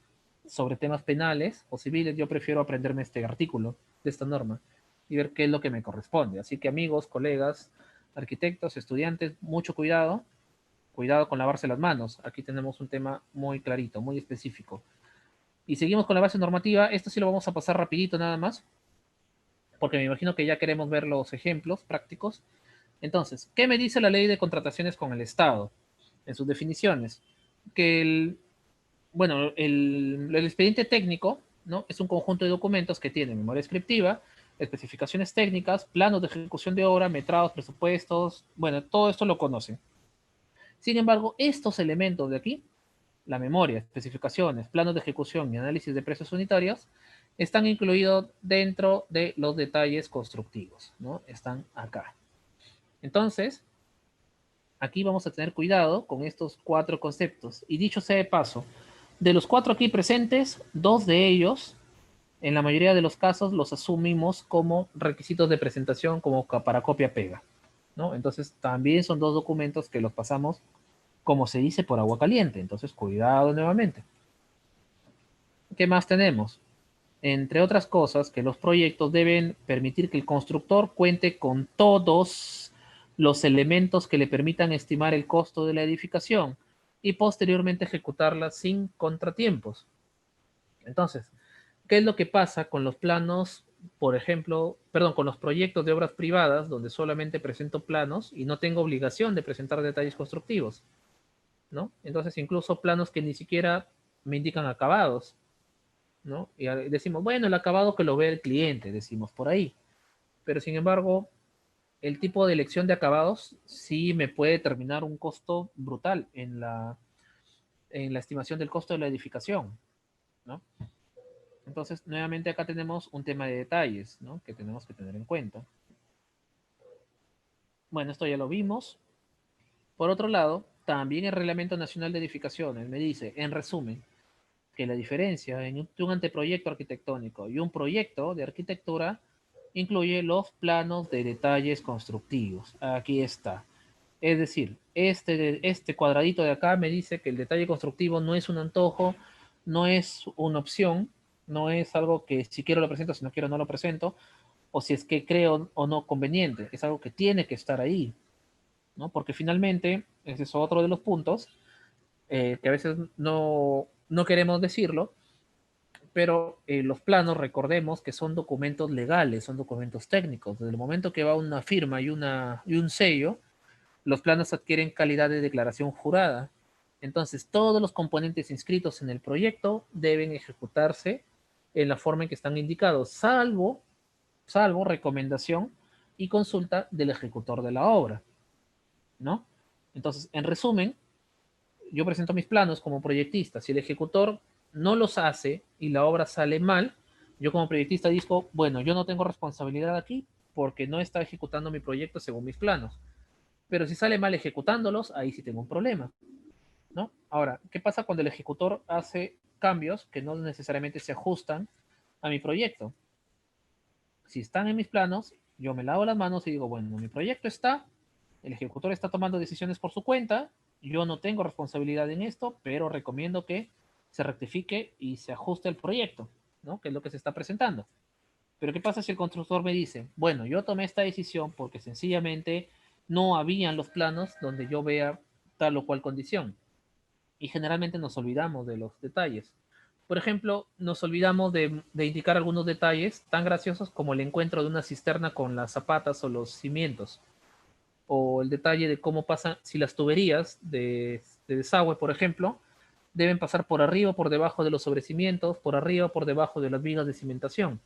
sobre temas penales o civiles, yo prefiero aprenderme este artículo de esta norma y ver qué es lo que me corresponde. Así que amigos, colegas, arquitectos, estudiantes, mucho cuidado, cuidado con lavarse las manos. Aquí tenemos un tema muy clarito, muy específico. Y seguimos con la base normativa. Esto sí lo vamos a pasar rapidito nada más, porque me imagino que ya queremos ver los ejemplos prácticos. Entonces, ¿qué me dice la ley de contrataciones con el Estado? En sus definiciones, que el expediente técnico, ¿no? Es un conjunto de documentos que tiene memoria descriptiva, especificaciones técnicas, planos de ejecución de obra, metrados, presupuestos, bueno, todo esto lo conocen. Sin embargo, estos elementos de aquí, la memoria, especificaciones, planos de ejecución y análisis de precios unitarios, están incluidos dentro de los detalles constructivos, ¿no? Están acá. Entonces, aquí vamos a tener cuidado con estos cuatro conceptos. Y dicho sea de paso, de los cuatro aquí presentes, dos de ellos, en la mayoría de los casos, los asumimos como requisitos de presentación, como para copia-pega, ¿no? Entonces, también son dos documentos que los pasamos, como se dice, por agua caliente. Entonces, cuidado nuevamente. ¿Qué más tenemos? Entre otras cosas, que los proyectos deben permitir que el constructor cuente con todos los elementos que le permitan estimar el costo de la edificación y posteriormente ejecutarla sin contratiempos. Entonces, ¿qué es lo que pasa con los planos, por ejemplo, perdón, con los proyectos de obras privadas donde solamente presento planos y no tengo obligación de presentar detalles constructivos, ¿no? Entonces, incluso planos que ni siquiera me indican acabados, ¿no? Y decimos, bueno, el acabado que lo ve el cliente, decimos por ahí. Pero sin embargo, el tipo de elección de acabados sí me puede determinar un costo brutal en la estimación del costo de la edificación, ¿no? Entonces, nuevamente acá tenemos un tema de detalles, ¿no? Que tenemos que tener en cuenta. Bueno, esto ya lo vimos. Por otro lado, también el Reglamento Nacional de Edificaciones me dice, en resumen, que la diferencia entre un anteproyecto arquitectónico y un proyecto de arquitectura incluye los planos de detalles constructivos. Aquí está. Es decir, este cuadradito de acá me dice que el detalle constructivo no es un antojo, no es una opción, no es algo que si quiero lo presento, si no quiero no lo presento, o si es que creo o no conveniente, es algo que tiene que estar ahí, ¿no? Porque finalmente, ese es otro de los puntos que a veces no queremos decirlo, pero los planos, recordemos que son documentos legales, son documentos técnicos. Desde el momento que va una firma y un sello, los planos adquieren calidad de declaración jurada. Entonces, todos los componentes inscritos en el proyecto deben ejecutarse en la forma en que están indicados, salvo recomendación y consulta del ejecutor de la obra, ¿no? Entonces, en resumen, yo presento mis planos como proyectista. Si el ejecutor no los hace y la obra sale mal, yo como proyectista digo, bueno, yo no tengo responsabilidad aquí porque no está ejecutando mi proyecto según mis planos. Pero si sale mal ejecutándolos, ahí sí tengo un problema, ¿no? Ahora, ¿qué pasa cuando el ejecutor hace cambios que no necesariamente se ajustan a mi proyecto? Si están en mis planos, yo me lavo las manos y digo, bueno, mi proyecto está, el ejecutor está tomando decisiones por su cuenta, yo no tengo responsabilidad en esto, pero recomiendo que se rectifique y se ajuste el proyecto, ¿no? Que es lo que se está presentando. Pero ¿qué pasa si el constructor me dice, bueno, yo tomé esta decisión porque sencillamente no habían los planos donde yo vea tal o cual condición? Y generalmente nos olvidamos de los detalles. Por ejemplo, nos olvidamos de indicar algunos detalles tan graciosos como el encuentro de una cisterna con las zapatas o los cimientos, o el detalle de cómo pasan, si las tuberías de desagüe, por ejemplo, deben pasar por arriba o por debajo de los sobrecimientos, por arriba o por debajo de las vigas de cimentación.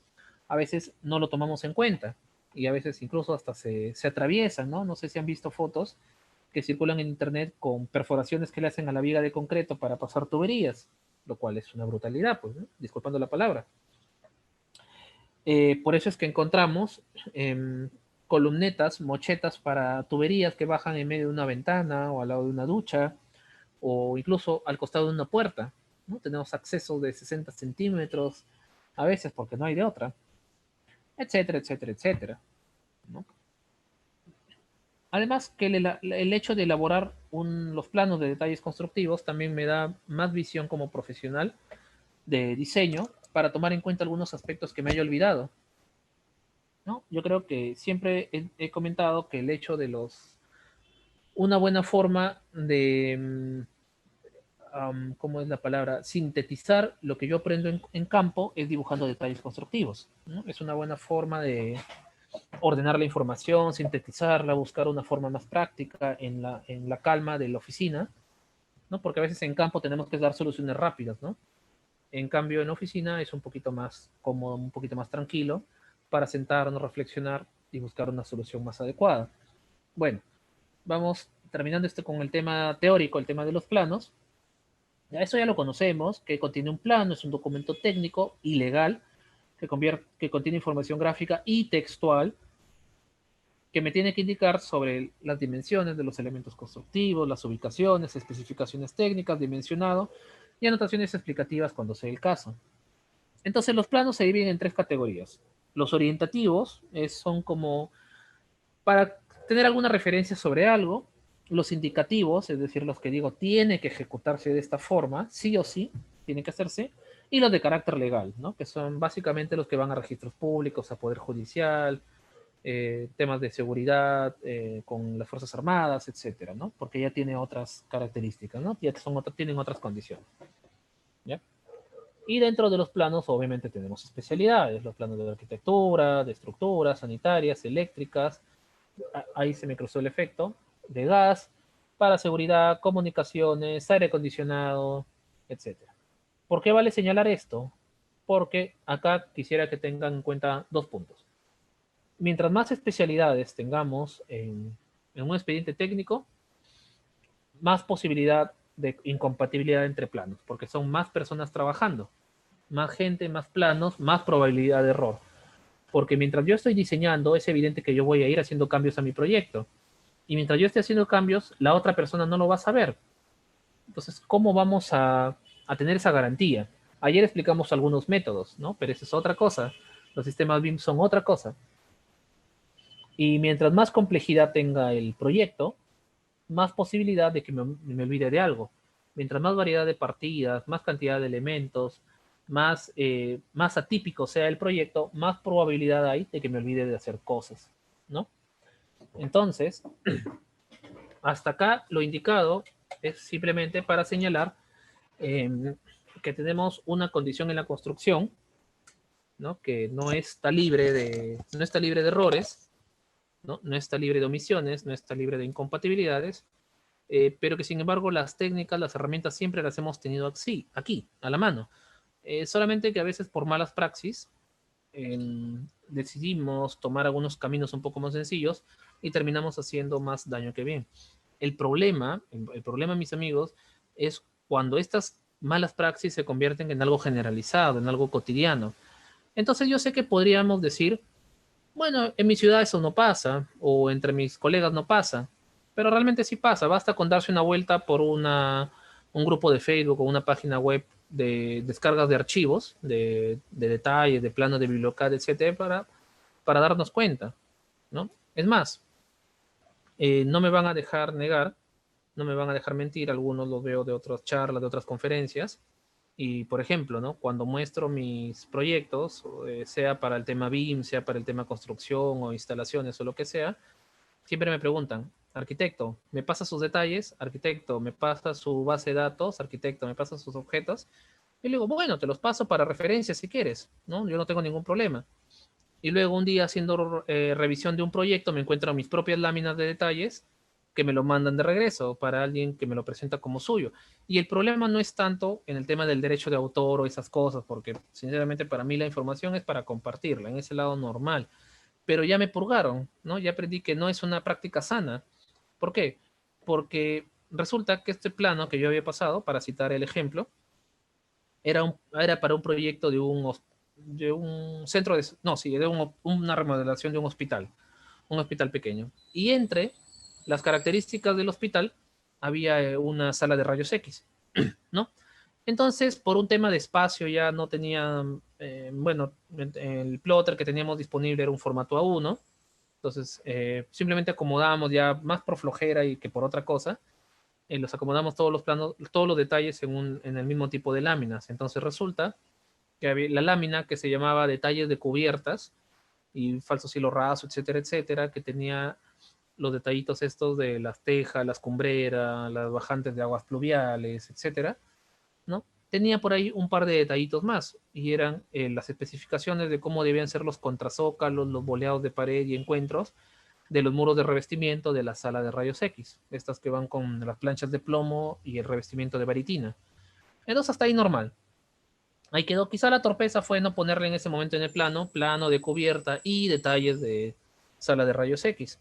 A veces no lo tomamos en cuenta y a veces incluso hasta se atraviesan, ¿no? No sé si han visto fotos que circulan en internet con perforaciones que le hacen a la viga de concreto para pasar tuberías, lo cual es una brutalidad, pues, ¿no? Disculpando la palabra. Por eso es que encontramos columnetas, mochetas para tuberías que bajan en medio de una ventana o al lado de una ducha o incluso al costado de una puerta, ¿no? Tenemos acceso de 60 centímetros a veces porque no hay de otra, etcétera, etcétera, etcétera, ¿no? Además que el hecho de elaborar los planos de detalles constructivos también me da más visión como profesional de diseño para tomar en cuenta algunos aspectos que me haya olvidado, ¿no? Yo creo que siempre he comentado que el hecho de una buena forma de ¿cómo es la palabra? Sintetizar lo que yo aprendo en campo es dibujando detalles constructivos, ¿no? Es una buena forma de ordenar la información, sintetizarla, buscar una forma más práctica en la calma de la oficina, ¿no? Porque a veces en campo tenemos que dar soluciones rápidas, ¿no? En cambio, en oficina es un poquito más cómodo, un poquito más tranquilo para sentarnos, reflexionar y buscar una solución más adecuada. Bueno, vamos terminando esto con el tema teórico, el tema de los planos. Ya eso ya lo conocemos, que contiene un plano, es un documento técnico y legal que contiene información gráfica y textual que me tiene que indicar sobre las dimensiones de los elementos constructivos, las ubicaciones, especificaciones técnicas, dimensionado y anotaciones explicativas cuando sea el caso. Entonces los planos se dividen en tres categorías. Los orientativos son como para tener alguna referencia sobre algo. Los indicativos, es decir, los que digo, tiene que ejecutarse de esta forma, sí o sí, tiene que hacerse. Y los de carácter legal, ¿no? Que son básicamente los que van a registros públicos, a Poder Judicial, temas de seguridad con las Fuerzas Armadas, etcétera, ¿no? Porque ya tiene otras características, ¿no? Ya tienen otras condiciones, ¿ya? Y dentro de los planos, obviamente, tenemos especialidades, los planos de arquitectura, de estructuras, sanitarias, eléctricas, ahí se me cruzó el efecto, de gas, para seguridad, comunicaciones, aire acondicionado, etcétera. ¿Por qué vale señalar esto? Porque acá quisiera que tengan en cuenta dos puntos. Mientras más especialidades tengamos en un expediente técnico, más posibilidad de incompatibilidad entre planos, porque son más personas trabajando, más gente, más planos, más probabilidad de error. Porque mientras yo estoy diseñando, es evidente que yo voy a ir haciendo cambios a mi proyecto. Y mientras yo esté haciendo cambios, la otra persona no lo va a saber. Entonces, ¿cómo vamos a tener esa garantía? Ayer explicamos algunos métodos, ¿no? Pero eso es otra cosa. Los sistemas BIM son otra cosa. Y mientras más complejidad tenga el proyecto, más posibilidad de que me olvide de algo. Mientras más variedad de partidas, más cantidad de elementos, más atípico sea el proyecto, más probabilidad hay de que me olvide de hacer cosas, ¿no? Entonces, hasta acá lo indicado es simplemente para señalar eh, que tenemos una condición en la construcción, ¿no? Que no está libre de errores, ¿no? No está libre de omisiones, no está libre de incompatibilidades, pero que sin embargo las técnicas, las herramientas siempre las hemos tenido así, aquí, a la mano. Solamente que a veces por malas praxis decidimos tomar algunos caminos un poco más sencillos y terminamos haciendo más daño que bien. El problema, mis amigos, es cuando estas malas praxis se convierten en algo generalizado, en algo cotidiano. Entonces yo sé que podríamos decir, bueno, en mi ciudad eso no pasa, o entre mis colegas no pasa, pero realmente sí pasa. Basta con darse una vuelta por un grupo de Facebook o una página web de descargas de archivos, de detalles, de planos de biblioteca, etcétera, para darnos cuenta, ¿no? Es más, no me van a dejar negar, no me van a dejar mentir, algunos los veo de otras charlas, de otras conferencias, y por ejemplo, ¿no? Cuando muestro mis proyectos, sea para el tema BIM, sea para el tema construcción o instalaciones o lo que sea, siempre me preguntan, arquitecto, ¿me pasa sus detalles? Arquitecto, ¿me pasa su base de datos? Arquitecto, ¿me pasa sus objetos? Y le digo, bueno, te los paso para referencia si quieres, ¿no? Yo no tengo ningún problema. Y luego un día haciendo revisión de un proyecto me encuentro mis propias láminas de detalles que me lo mandan de regreso para alguien que me lo presenta como suyo. Y el problema no es tanto en el tema del derecho de autor o esas cosas, porque sinceramente para mí la información es para compartirla, en ese lado normal. Pero ya me purgaron, ¿no? Ya aprendí que no es una práctica sana. ¿Por qué? Porque resulta que este plano que yo había pasado, para citar el ejemplo, era para un proyecto de un centro de, no, sí, una remodelación de un hospital pequeño. Y entre las características del hospital había una sala de rayos X, ¿no? Entonces, por un tema de espacio ya no tenía, bueno, el plotter que teníamos disponible era un formato A1, entonces simplemente acomodamos ya más por flojera y que por otra cosa, los acomodamos todos los planos, todos los detalles en el mismo tipo de láminas. Entonces resulta que había la lámina que se llamaba detalles de cubiertas y falso cielo raso, etcétera, etcétera, que tenía los detallitos estos de las tejas, las cumbreras, las bajantes de aguas pluviales, etcétera, ¿no? Tenía por ahí un par de detallitos más, y eran las especificaciones de cómo debían ser los contrazócalos, los boleados de pared y encuentros de los muros de revestimiento de la sala de rayos X, estas que van con las planchas de plomo y el revestimiento de varitina. Entonces hasta ahí normal. Ahí quedó. Quizá la torpeza fue no ponerle en ese momento en el plano de cubierta y detalles de sala de rayos X,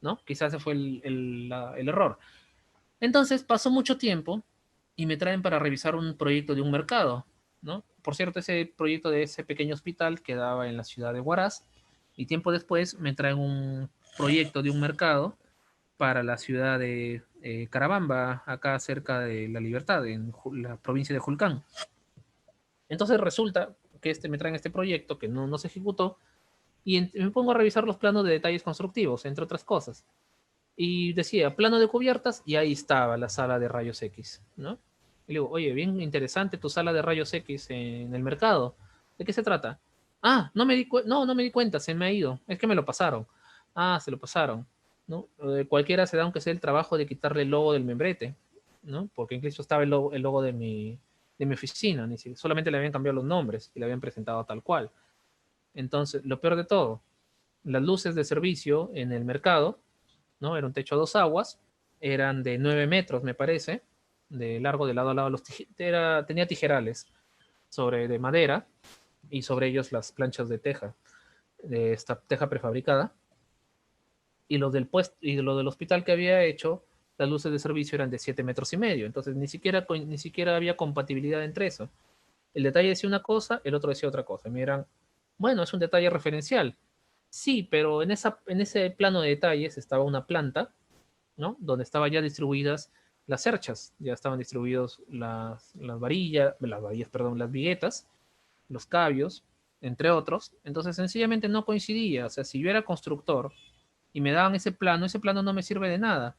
¿no? Quizás ese fue el error. Entonces pasó mucho tiempo y me traen para revisar un proyecto de un mercado, ¿no? Por cierto, ese proyecto de ese pequeño hospital quedaba en la ciudad de Huaraz, y tiempo después me traen un proyecto de un mercado para la ciudad de Carabamba, acá cerca de La Libertad, en la provincia de Julcán. Entonces resulta que me traen este proyecto que no se ejecutó, y me pongo a revisar los planos de detalles constructivos, entre otras cosas. Y decía, plano de cubiertas, y ahí estaba la sala de rayos X, ¿no? Y le digo, oye, bien interesante tu sala de rayos X en el mercado. ¿De qué se trata? Ah, no me di cuenta, se me ha ido. Es que me lo pasaron. Ah, se lo pasaron, ¿no? Cualquiera se da, aunque sea el trabajo de quitarle el logo del membrete, ¿no? Porque incluso estaba el logo de mi oficina, ni siquiera, solamente le habían cambiado los nombres y le habían presentado tal cual. Entonces, lo peor de todo, las luces de servicio en el mercado, ¿no? Era un techo a dos aguas, eran de 9 metros, me parece, de largo de lado a lado. Tenía tijerales de madera, y sobre ellos las planchas de teja, de esta teja prefabricada. Y lo del hospital que había hecho, las luces de servicio eran de 7 metros y medio. Entonces ni siquiera había compatibilidad entre eso. El detalle decía una cosa, el otro decía otra cosa. Y me dirán, bueno, es un detalle referencial. Sí, pero en ese plano de detalles estaba una planta, ¿no? Donde estaban ya distribuidas las cerchas, ya estaban distribuidos perdón, las viguetas, los cabios, entre otros. Entonces sencillamente no coincidía. O sea, si yo era constructor y me daban ese plano no me sirve de nada.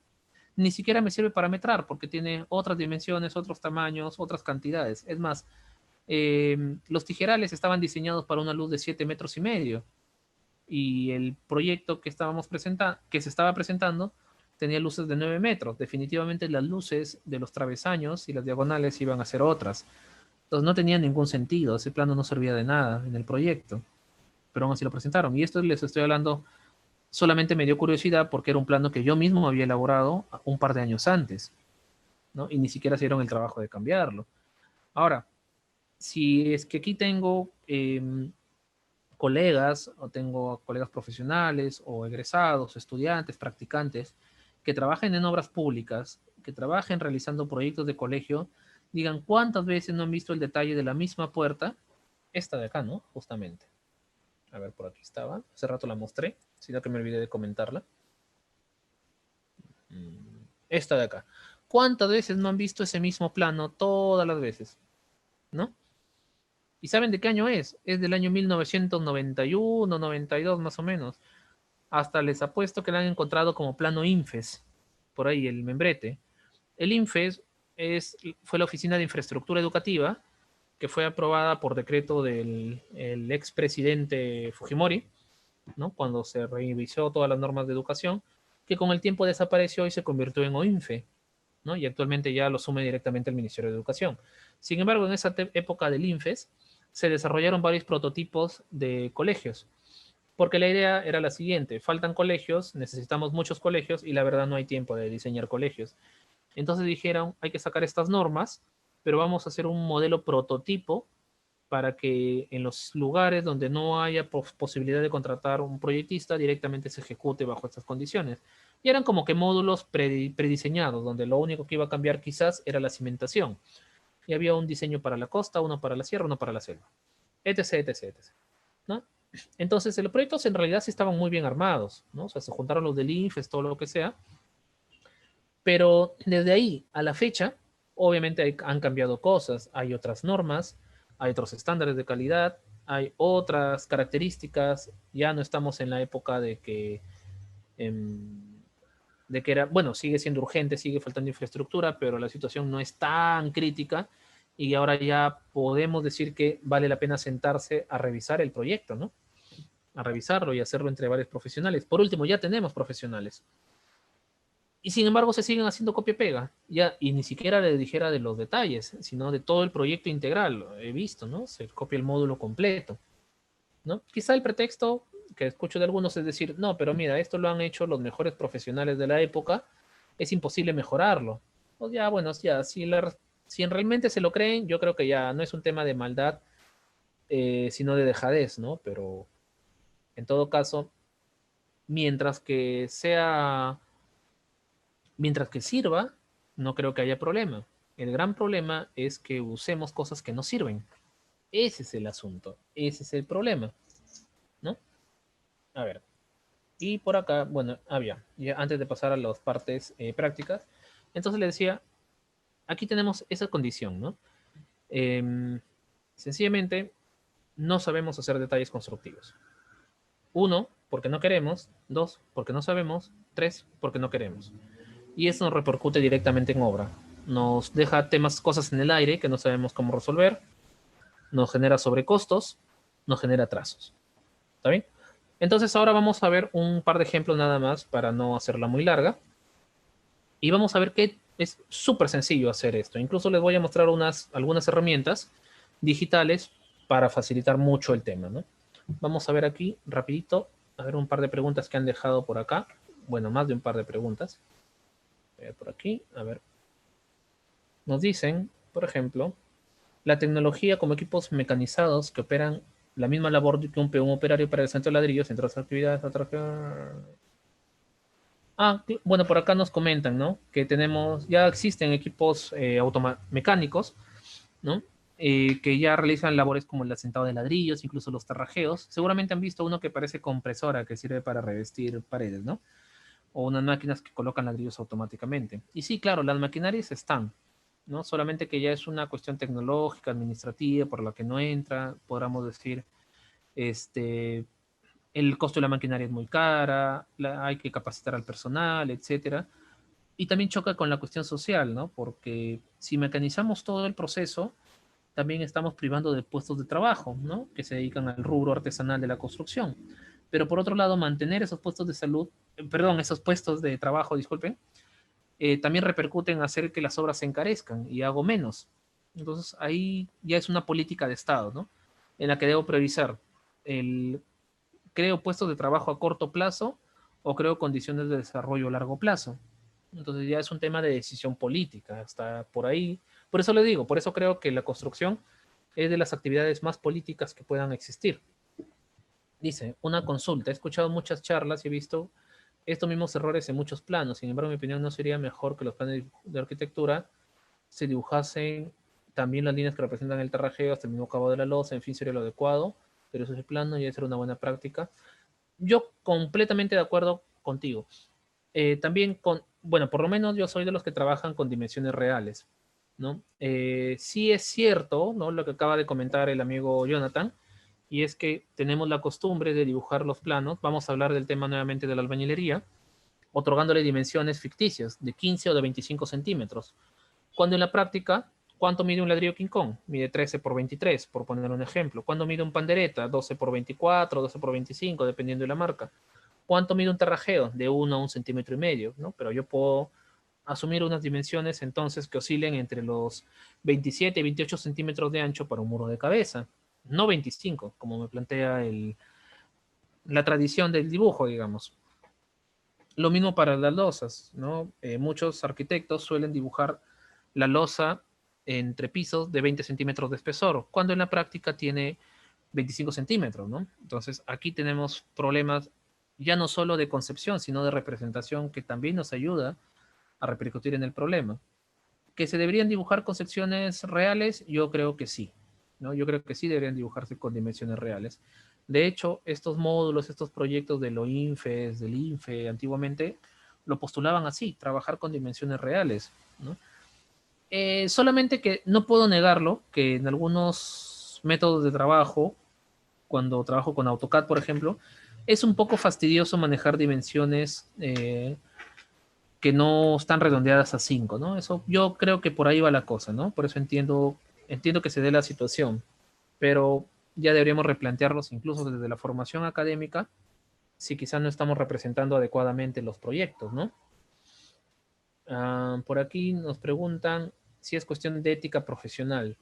Ni siquiera me sirve para metrar, porque tiene otras dimensiones, otros tamaños, otras cantidades. Es más, los tijerales estaban diseñados para una luz de 7 metros y medio, y el proyecto que se estaba presentando tenía luces de 9 metros. Definitivamente las luces de los travesaños y las diagonales iban a ser otras. Entonces no tenía ningún sentido, ese plano no servía de nada en el proyecto, pero aún así lo presentaron. Y esto les estoy hablando, solamente me dio curiosidad porque era un plano que yo mismo había elaborado un par de años antes, ¿no? Y ni siquiera se dieron el trabajo de cambiarlo. Ahora, si es que aquí tengo colegas, o tengo colegas profesionales o egresados, estudiantes, practicantes, que trabajen en obras públicas, que trabajen realizando proyectos de colegio, digan cuántas veces no han visto el detalle de la misma puerta, esta de acá, ¿no? Justamente. A ver, por aquí estaba, hace rato la mostré, sino que me olvidé de comentarla. Esta de acá. ¿Cuántas veces no han visto ese mismo plano? Todas las veces, ¿no? ¿Y saben de qué año es? Es del año 1991, 92 más o menos. Hasta les apuesto que la han encontrado como plano INFES, por ahí el membrete. El INFES fue la Oficina de Infraestructura Educativa, que fue aprobada por decreto del el expresidente Fujimori, ¿no? Cuando se revisó todas las normas de educación, que con el tiempo desapareció y se convirtió en OINFE, ¿no? Y actualmente ya lo asume directamente el Ministerio de Educación. Sin embargo, en esa época del INFES se desarrollaron varios prototipos de colegios, porque la idea era la siguiente: faltan colegios, necesitamos muchos colegios y la verdad no hay tiempo de diseñar colegios. Entonces dijeron, hay que sacar estas normas, pero vamos a hacer un modelo prototipo para que en los lugares donde no haya posibilidad de contratar un proyectista, directamente se ejecute bajo estas condiciones. Y eran como que módulos prediseñados, donde lo único que iba a cambiar quizás era la cimentación. Y había un diseño para la costa, uno para la sierra, uno para la selva, etc, etc, etc. ¿No? Entonces, los proyectos en realidad sí estaban muy bien armados, ¿no? O sea, se juntaron los del INFES, todo lo que sea, pero desde ahí a la fecha, obviamente han cambiado cosas, hay otras normas, hay otros estándares de calidad, hay otras características, ya no estamos en la época de que era, bueno, sigue siendo urgente, sigue faltando infraestructura, pero la situación no es tan crítica, y ahora ya podemos decir que vale la pena sentarse a revisar el proyecto, ¿no? A revisarlo y hacerlo entre varios profesionales. Por último, ya tenemos profesionales. Y sin embargo se siguen haciendo copia-pega, ya, y ni siquiera le dijera de los detalles, sino de todo el proyecto integral, he visto, ¿no? Se copia el módulo completo, ¿no? Quizá el pretexto que escucho de algunos es decir, no, pero mira, esto lo han hecho los mejores profesionales de la época, es imposible mejorarlo. O ya, bueno, ya, si realmente se lo creen, yo creo que ya no es un tema de maldad, sino de dejadez, ¿no? Pero en todo caso, mientras que sea, mientras que sirva, no creo que haya problema. El gran problema es que usemos cosas que no sirven. Ese es el asunto, ese es el problema, ¿no? A ver, y por acá, bueno, había, ya antes de pasar a las partes prácticas, entonces le decía, aquí tenemos esa condición, ¿no? Sencillamente, no sabemos hacer detalles constructivos. Uno, porque no queremos. Dos, porque no sabemos. Tres, porque no queremos. Y eso nos repercute directamente en obra. Nos deja temas, cosas en el aire que no sabemos cómo resolver, nos genera sobrecostos, nos genera atrasos. ¿Está bien? Entonces ahora vamos a ver un par de ejemplos nada más para no hacerla muy larga. Y vamos a ver que es súper sencillo hacer esto. Incluso les voy a mostrar algunas herramientas digitales para facilitar mucho el tema, ¿no? Vamos a ver aquí rapidito, a ver un par de preguntas que han dejado por acá. Bueno, más de un par de preguntas. Por aquí, a ver. Nos dicen, por ejemplo, la tecnología como equipos mecanizados que operan la misma labor que un peón operario para el centro de ladrillos, entre otras actividades. Bueno, por acá nos comentan, ¿no? Que tenemos, ya existen equipos mecánicos, ¿no? Que ya realizan labores como el asentado de ladrillos, incluso los terrajeos. Seguramente han visto uno que parece compresora, que sirve para revestir paredes, ¿no? O unas máquinas que colocan ladrillos automáticamente. Y sí, claro, las maquinarias están, ¿no? Solamente que ya es una cuestión tecnológica, administrativa, por la que no entra, podríamos decir, este, el costo de la maquinaria es muy cara, hay que capacitar al personal, etcétera. Y también choca con la cuestión social, ¿no? Porque si mecanizamos todo el proceso, también estamos privando de puestos de trabajo, ¿no? Que se dedican al rubro artesanal de la construcción. Pero por otro lado, mantener esos puestos de salud, perdón, esos puestos de trabajo, disculpen, también repercute en hacer que las obras se encarezcan y hago menos. Entonces ahí ya es una política de Estado, ¿no? En la que debo priorizar el creo puestos de trabajo a corto plazo o creo condiciones de desarrollo a largo plazo. Entonces ya es un tema de decisión política, hasta por ahí. Por eso le digo, por eso creo que la construcción es de las actividades más políticas que puedan existir. Dice, una consulta, he escuchado muchas charlas y he visto estos mismos errores en muchos planos. Sin embargo, en mi opinión, no sería mejor que los planes de arquitectura se dibujasen también las líneas que representan el terrajeo hasta el mismo cabo de la losa, en fin, sería lo adecuado, pero eso es el plano y debe ser una buena práctica. Yo completamente de acuerdo contigo. También bueno, por lo menos yo soy de los que trabajan con dimensiones reales, ¿no? Sí es cierto, ¿no? Lo que acaba de comentar el amigo Jonathan, y es que tenemos la costumbre de dibujar los planos. Vamos a hablar del tema nuevamente de la albañilería, otorgándole dimensiones ficticias de 15 o de 25 centímetros. Cuando en la práctica, ¿cuánto mide un ladrillo King Kong? Mide 13 por 23, por poner un ejemplo. ¿Cuánto mide un pandereta? 12 por 24, 12 por 25, dependiendo de la marca. ¿Cuánto mide un terrajeo? De 1 a 1,5 centímetros, ¿no? Pero yo puedo asumir unas dimensiones entonces que oscilen entre los 27 y 28 centímetros de ancho para un muro de cabeza, no 25, como me plantea la tradición del dibujo, digamos. Lo mismo para las losas, ¿no? Muchos arquitectos suelen dibujar la losa entre pisos de 20 centímetros de espesor, cuando en la práctica tiene 25 centímetros, ¿no? Entonces aquí tenemos problemas ya no solo de concepción, sino de representación que también nos ayuda a repercutir en el problema. ¿Que se deberían dibujar con secciones reales? Yo creo que sí, ¿no? Yo creo que sí deberían dibujarse con dimensiones reales. De hecho, estos módulos, estos proyectos de los INFES, del INFE, antiguamente lo postulaban así, trabajar con dimensiones reales, ¿no? Solamente que no puedo negarlo, que en algunos métodos de trabajo, cuando trabajo con AutoCAD, por ejemplo, es un poco fastidioso manejar dimensiones que no están redondeadas a 5, ¿no? Eso yo creo que por ahí va la cosa, ¿no? Por eso entiendo que se dé la situación, pero ya deberíamos replantearlos incluso desde la formación académica, si quizás no estamos representando adecuadamente los proyectos, ¿no? Por aquí nos preguntan si es cuestión de ética profesional.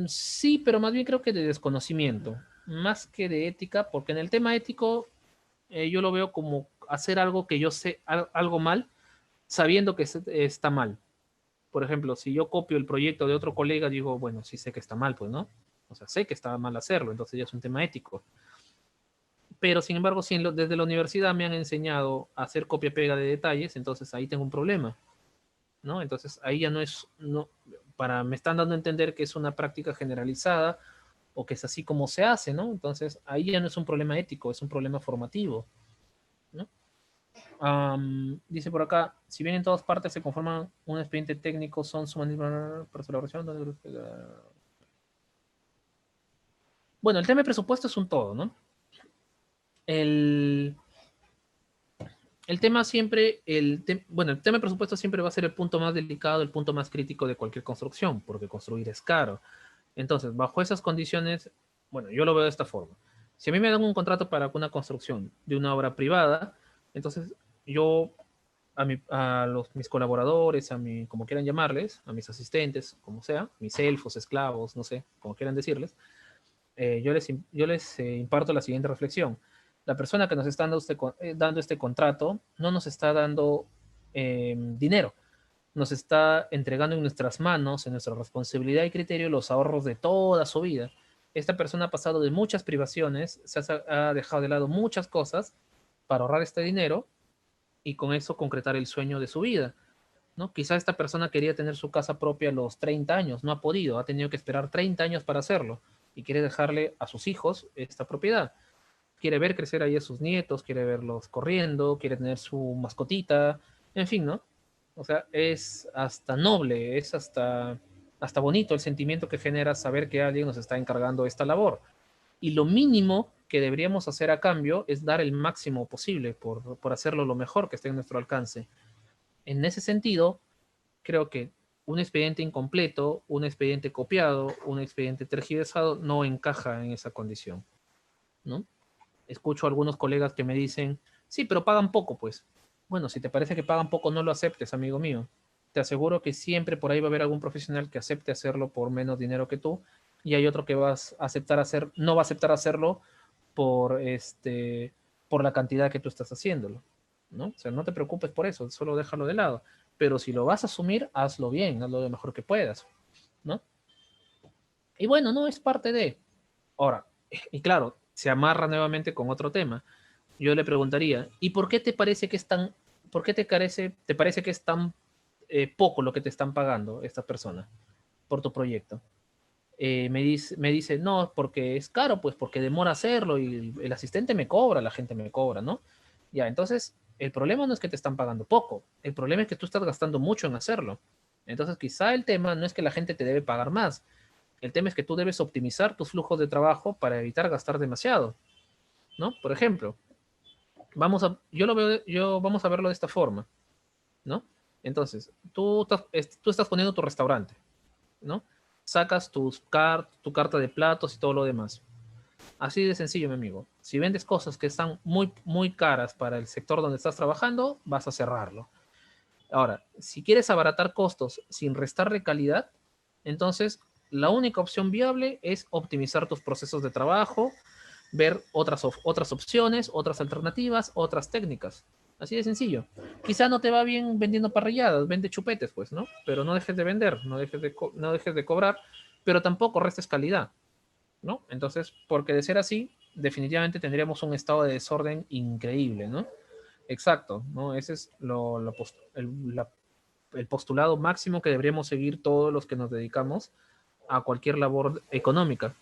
Sí, pero más bien creo que de desconocimiento, más que de ética, porque en el tema ético yo lo veo como hacer algo que yo sé, algo mal, sabiendo que está mal. Por ejemplo, si yo copio el proyecto de otro colega, digo, bueno, sí sé que está mal, pues, ¿no? O sea, sé que está mal hacerlo, entonces ya es un tema ético. Pero, sin embargo, si desde la universidad me han enseñado a hacer copia-pega de detalles, entonces ahí tengo un problema, ¿no? Entonces ahí ya no es, no, me están dando a entender que es una práctica generalizada o que es así como se hace, ¿no? Entonces ahí ya no es un problema ético, es un problema formativo, ¿no? Dice por acá, si bien en todas partes se conforman un expediente técnico, son sumamente para su elaboración. Bueno, el tema de presupuesto es un todo, ¿no? El, el tema siempre, bueno, el tema de presupuesto siempre va a ser el punto más delicado, el punto más crítico de cualquier construcción, porque construir es caro. Entonces, bajo esas condiciones, bueno, yo lo veo de esta forma. Si a mí me dan un contrato para una construcción de una obra privada, entonces yo mis colaboradores, como quieran llamarles, a mis asistentes, como sea, mis elfos, esclavos, no sé, como quieran decirles, yo les imparto la siguiente reflexión. La persona que nos está dando este contrato no nos está dando dinero, nos está entregando en nuestras manos, en nuestra responsabilidad y criterio, los ahorros de toda su vida. Esta persona ha pasado de muchas privaciones, ha dejado de lado muchas cosas para ahorrar este dinero y con eso concretar el sueño de su vida, ¿no? Quizá esta persona quería tener su casa propia a los 30 años, no ha podido, ha tenido que esperar 30 años para hacerlo y quiere dejarle a sus hijos esta propiedad. Quiere ver crecer ahí a sus nietos, quiere verlos corriendo, quiere tener su mascotita, en fin, ¿no? O sea, es hasta noble, es hasta bonito el sentimiento que genera saber que alguien nos está encargando esta labor. Y lo mínimo que deberíamos hacer a cambio es dar el máximo posible por hacerlo lo mejor que esté en nuestro alcance. En ese sentido, creo que un expediente incompleto, un expediente copiado, un expediente tergiversado no encaja en esa condición, ¿no? Escucho a algunos colegas que me dicen, sí, pero pagan poco, pues. Bueno, si te parece que pagan poco, no lo aceptes, amigo mío. Te aseguro que siempre por ahí va a haber algún profesional que acepte hacerlo por menos dinero que tú y hay otro que no va a aceptar hacerlo por por la cantidad que tú estás haciéndolo, ¿no? O sea, no te preocupes por eso, solo déjalo de lado. Pero si lo vas a asumir, hazlo bien, hazlo lo mejor que puedas, ¿no? Y bueno, no es parte de. Ahora, y claro, se amarra nuevamente con otro tema. Yo le preguntaría, ¿y por qué te parece que es tan, por qué te parece que es tan poco lo que te están pagando esta persona por tu proyecto? Me dice, no, porque es caro, pues porque demora hacerlo y el asistente me cobra, la gente me cobra, ¿no? Ya, entonces, el problema no es que te están pagando poco, el problema es que tú estás gastando mucho en hacerlo. Entonces, quizá el tema no es que la gente te debe pagar más, el tema es que tú debes optimizar tus flujos de trabajo para evitar gastar demasiado, ¿no? Por ejemplo, vamos a verlo de esta forma, ¿no? Entonces, tú estás poniendo tu restaurante, ¿no? Sacas tu carta de platos y todo lo demás. Así de sencillo, mi amigo. Si vendes cosas que están muy, muy caras para el sector donde estás trabajando, vas a cerrarlo. Ahora, si quieres abaratar costos sin restarle calidad, entonces la única opción viable es optimizar tus procesos de trabajo, ver otras opciones, otras alternativas, otras técnicas. Así de sencillo. Quizá no te va bien vendiendo parrilladas, vende chupetes, pues, ¿no? Pero no dejes de vender, no dejes de cobrar, pero tampoco restes calidad, ¿no? Entonces, porque de ser así, definitivamente tendríamos un estado de desorden increíble, ¿no? Exacto, ¿no? Ese es el postulado máximo que deberíamos seguir todos los que nos dedicamos a cualquier labor económica.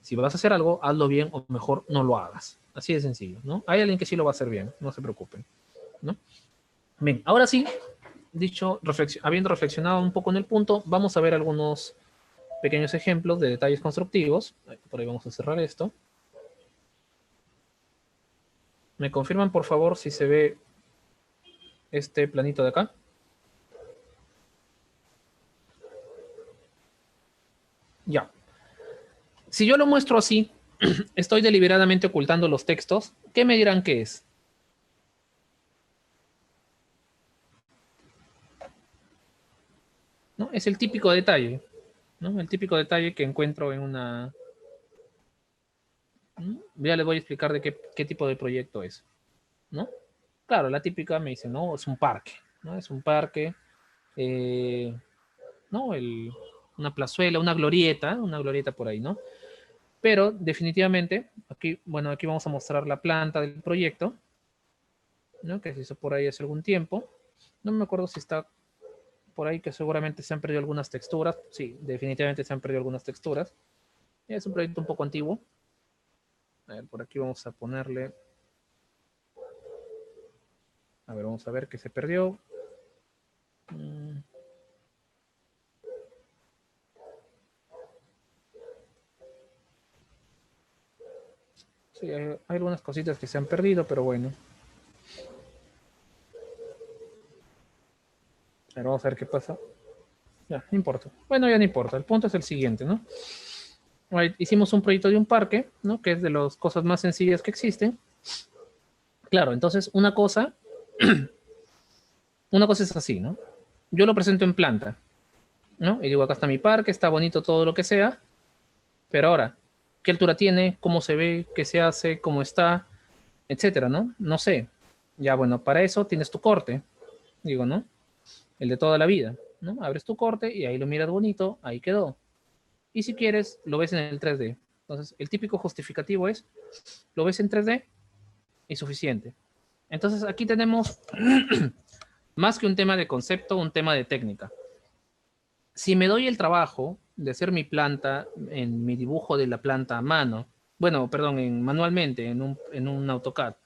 Si vas a hacer algo, hazlo bien o mejor no lo hagas. Así de sencillo, ¿no? Hay alguien que sí lo va a hacer bien, no se preocupen, ¿no? Bien, ahora sí, habiendo reflexionado un poco en el punto, vamos a ver algunos pequeños ejemplos de detalles constructivos. Por ahí vamos a cerrar esto. ¿Me confirman, por favor, si se ve este planito de acá? Ya. Si yo lo muestro así, estoy deliberadamente ocultando los textos. ¿Qué me dirán que es? ¿no? Es el típico detalle, ¿no? El típico detalle que encuentro en una... ¿no? Ya les voy a explicar de qué tipo de proyecto es, ¿no? Claro, la típica me dice, no, es un parque, ¿no? Es un parque, eh, ¿no? Una plazuela, una glorieta por ahí, ¿no? Pero definitivamente, aquí, bueno, aquí vamos a mostrar la planta del proyecto, ¿no? Que se hizo por ahí hace algún tiempo. No me acuerdo si está por ahí, que seguramente se han perdido algunas texturas. Sí, definitivamente se han perdido algunas texturas. Es un proyecto un poco antiguo. A ver, por aquí vamos a ponerle. A ver, vamos a ver qué se perdió. Sí, hay algunas cositas que se han perdido, pero bueno. A ver, vamos a ver qué pasa. Ya, no importa. Bueno, ya no importa. El punto es el siguiente, ¿no? Hicimos un proyecto de un parque, ¿no? Que es de las cosas más sencillas que existen. Claro, entonces una cosa es así, ¿no? Yo lo presento en planta, ¿no? Y digo, acá está mi parque, está bonito todo lo que sea, pero ahora, ¿qué altura tiene? ¿Cómo se ve? ¿Qué se hace? ¿Cómo está? Etcétera, ¿no? No sé. Ya, bueno, para eso tienes tu corte, digo, ¿no? El de toda la vida, ¿no? Abres tu corte y ahí lo miras bonito, ahí quedó. Y si quieres, lo ves en el 3D. Entonces, el típico justificativo es, lo ves en 3D y suficiente. Entonces, aquí tenemos más que un tema de concepto, un tema de técnica. Si me doy el trabajo de hacer mi planta, en mi dibujo de la planta a mano, bueno, perdón, manualmente, en un AutoCAD,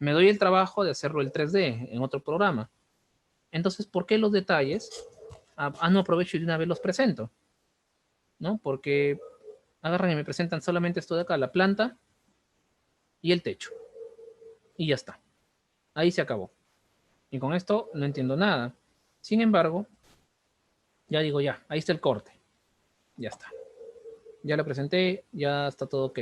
me doy el trabajo de hacerlo el 3D en otro programa. Entonces, ¿por qué los detalles? No aprovecho y de una vez los presento, ¿no? Porque agarran y me presentan solamente esto de acá, la planta y el techo. Y ya está. Ahí se acabó. Y con esto no entiendo nada. Sin embargo, ya digo, ya, ahí está el corte. Ya está. Ya lo presenté, ya está todo ok.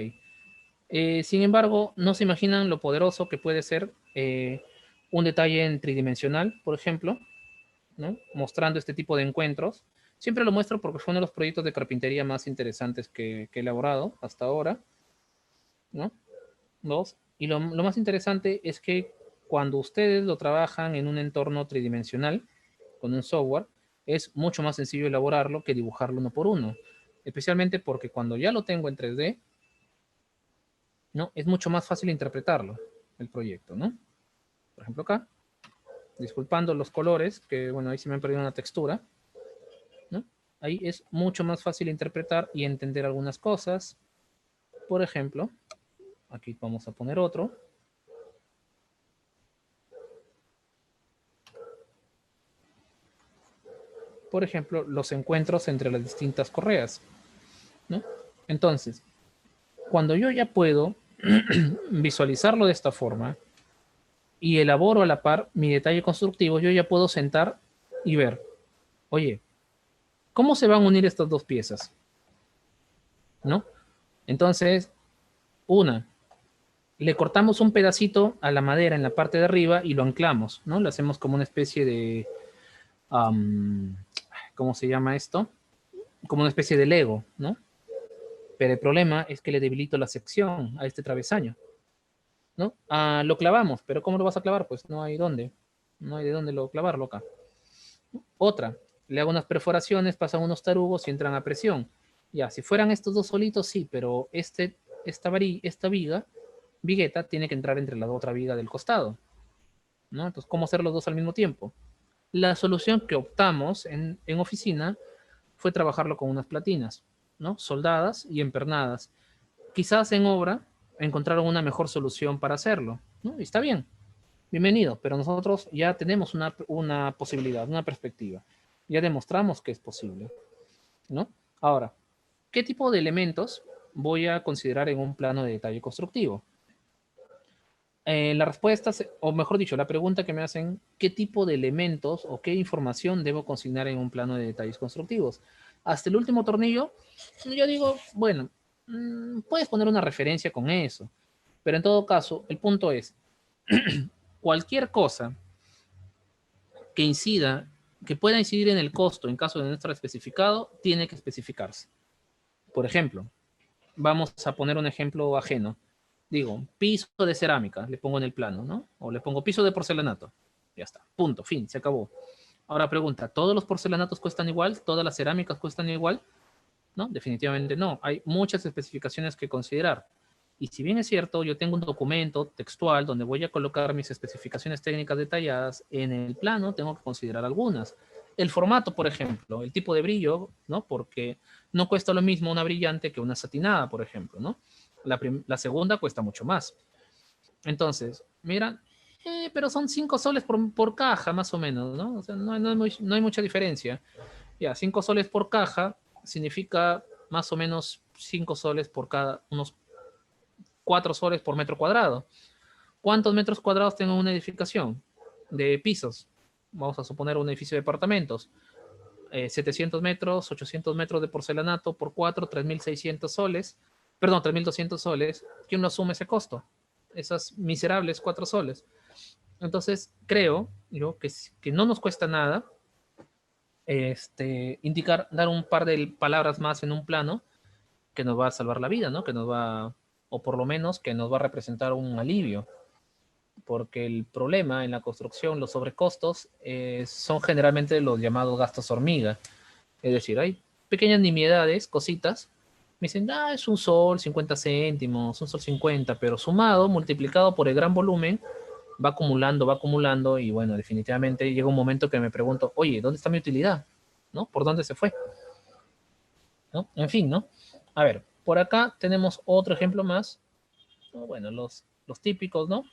Sin embargo, no se imaginan lo poderoso que puede ser un detalle en tridimensional, por ejemplo, ¿no? Mostrando este tipo de encuentros. Siempre lo muestro porque fue uno de los proyectos de carpintería más interesantes que he elaborado hasta ahora, ¿no? Dos. Y lo más interesante es que cuando ustedes lo trabajan en un entorno tridimensional, con un software, es mucho más sencillo elaborarlo que dibujarlo uno por uno. Especialmente porque cuando ya lo tengo en 3D, ¿no? Es mucho más fácil interpretarlo, el proyecto, ¿no? Por ejemplo acá, disculpando los colores, que bueno, ahí se me han perdido una textura, ¿no? Ahí es mucho más fácil interpretar y entender algunas cosas. Por ejemplo, aquí vamos a poner otro. Por ejemplo, los encuentros entre las distintas correas, ¿no? Entonces, cuando yo ya puedo visualizarlo de esta forma y elaboro a la par mi detalle constructivo, yo ya puedo sentar y ver, oye, ¿cómo se van a unir estas dos piezas? ¿No? Entonces, le cortamos un pedacito a la madera en la parte de arriba y lo anclamos, ¿no? Lo hacemos como una especie de, ¿cómo se llama esto? Como una especie de Lego, ¿no? Pero el problema es que le debilito la sección a este travesaño, ¿no? Lo clavamos, pero ¿cómo lo vas a clavar? Pues no hay dónde, no hay de dónde lo clavarlo acá. Otra, le hago unas perforaciones, pasan unos tarugos y entran a presión. Ya, si fueran estos dos solitos, sí, pero esta vigueta tiene que entrar entre la otra viga del costado, ¿no? Entonces, ¿cómo hacer los dos al mismo tiempo? La solución que optamos en oficina fue trabajarlo con unas platinas, ¿no? Soldadas y empernadas. Quizás en obra encontraron una mejor solución para hacerlo, ¿no? Y está bien, bienvenido, pero nosotros ya tenemos una posibilidad, una perspectiva. Ya demostramos que es posible, ¿no? Ahora, ¿qué tipo de elementos voy a considerar en un plano de detalle constructivo? La respuesta, o mejor dicho, la pregunta que me hacen, ¿qué tipo de elementos o qué información debo consignar en un plano de detalles constructivos? Hasta el último tornillo, yo digo, bueno, puedes poner una referencia con eso, pero en todo caso, el punto es, cualquier cosa que incida que pueda incidir en el costo en caso de no estar especificado, tiene que especificarse. Por ejemplo, vamos a poner un ejemplo ajeno. Digo, piso de cerámica, le pongo en el plano, ¿no? O le pongo piso de porcelanato. Ya está, punto, fin, se acabó. Ahora pregunta, ¿todos los porcelanatos cuestan igual? ¿Todas las cerámicas cuestan igual? ¿No? Definitivamente no. Hay muchas especificaciones que considerar. Y si bien es cierto, yo tengo un documento textual donde voy a colocar mis especificaciones técnicas detalladas, en el plano tengo que considerar algunas. El formato, por ejemplo, el tipo de brillo, ¿no? Porque no cuesta lo mismo una brillante que una satinada, por ejemplo, ¿no? La segunda cuesta mucho más. Entonces, mira, pero son 5 soles por caja, más o menos, ¿no? O sea, no hay mucha diferencia. Ya, 5 soles por caja significa más o menos 5 soles por cada, unos 4 soles por metro cuadrado. ¿Cuántos metros cuadrados tengo una edificación de pisos? Vamos a suponer un edificio de departamentos. 700 metros, 800 metros de porcelanato por 4, 3.600 soles. Perdón, 3.200 soles. ¿Quién lo asume ese costo? Esas miserables 4 soles. Entonces, creo yo que no nos cuesta nada indicar, dar un par de palabras más en un plano que nos va a salvar la vida, ¿no? Que nos va, o por lo menos que nos va a representar un alivio, porque el problema en la construcción, los sobrecostos, son generalmente los llamados gastos hormiga. Es decir, hay pequeñas nimiedades, cositas, me dicen, es un sol, 50 céntimos, un sol 50, pero sumado, multiplicado por el gran volumen, va acumulando, y bueno, definitivamente llega un momento que me pregunto, oye, ¿dónde está mi utilidad? ¿No? ¿Por dónde se fue? ¿No? En fin, ¿no? A ver, por acá tenemos otro ejemplo más. Bueno, los típicos, ¿no?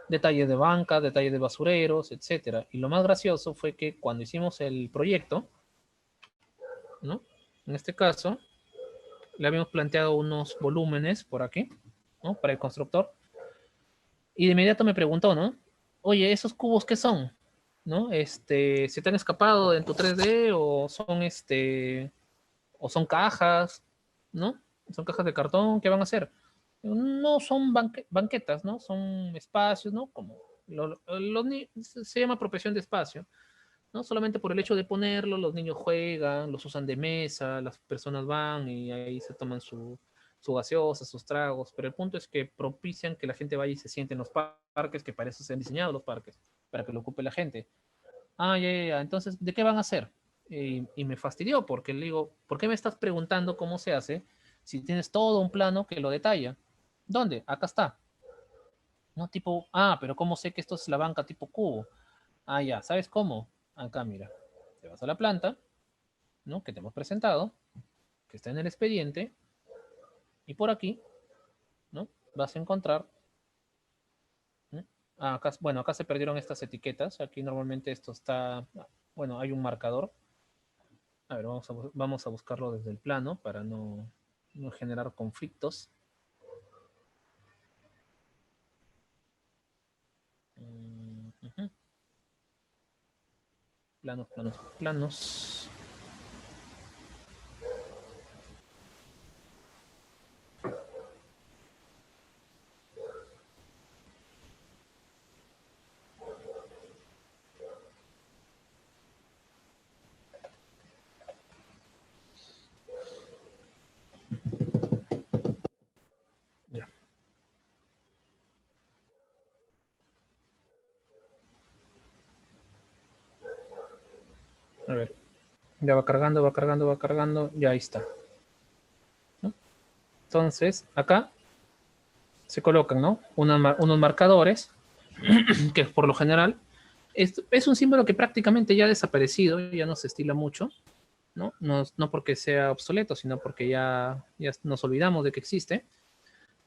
Detalles de banca, detalles de basureros, etcétera. Y lo más gracioso fue que cuando hicimos el proyecto, ¿no? En este caso, le habíamos planteado unos volúmenes por aquí, ¿no? Para el constructor. Y de inmediato me preguntó, ¿no? Oye, ¿esos cubos qué son? ¿No? ¿Se te han escapado en tu 3D o son cajas, ¿no? Son cajas de cartón, ¿qué van a hacer? No son banquetas, ¿no? Son espacios, ¿no? Como se llama apropiación de espacio, ¿no? Solamente por el hecho de ponerlo, los niños juegan, los usan de mesa, las personas van y ahí se toman su gaseosa, sus tragos, pero el punto es que propician que la gente vaya y se siente en los parques, que para eso se han diseñado los parques, para que lo ocupe la gente. Ya. Entonces, ¿de qué van a hacer? Y me fastidió porque le digo, ¿por qué me estás preguntando cómo se hace si tienes todo un plano que lo detalla? ¿Dónde? Acá está. No tipo, pero ¿cómo sé que esto es la banca tipo cubo? Ya, ¿sabes cómo? Acá, mira, te vas a la planta, ¿no? Que te hemos presentado, que está en el expediente, y por aquí, ¿no? Vas a encontrar, ¿no? Acá, bueno, acá se perdieron estas etiquetas, aquí normalmente esto está, bueno, hay un marcador. A ver, vamos a buscarlo desde el plano para no generar conflictos. Planos, planos, planos. Ya. A ver, ya va cargando, va cargando, va cargando, ya ahí está. ¿No? Entonces, acá se colocan, ¿no? Unos marcadores que por lo general es un símbolo que prácticamente ya ha desaparecido, ya no se estila mucho, ¿no? No porque sea obsoleto, sino porque ya nos olvidamos de que existe.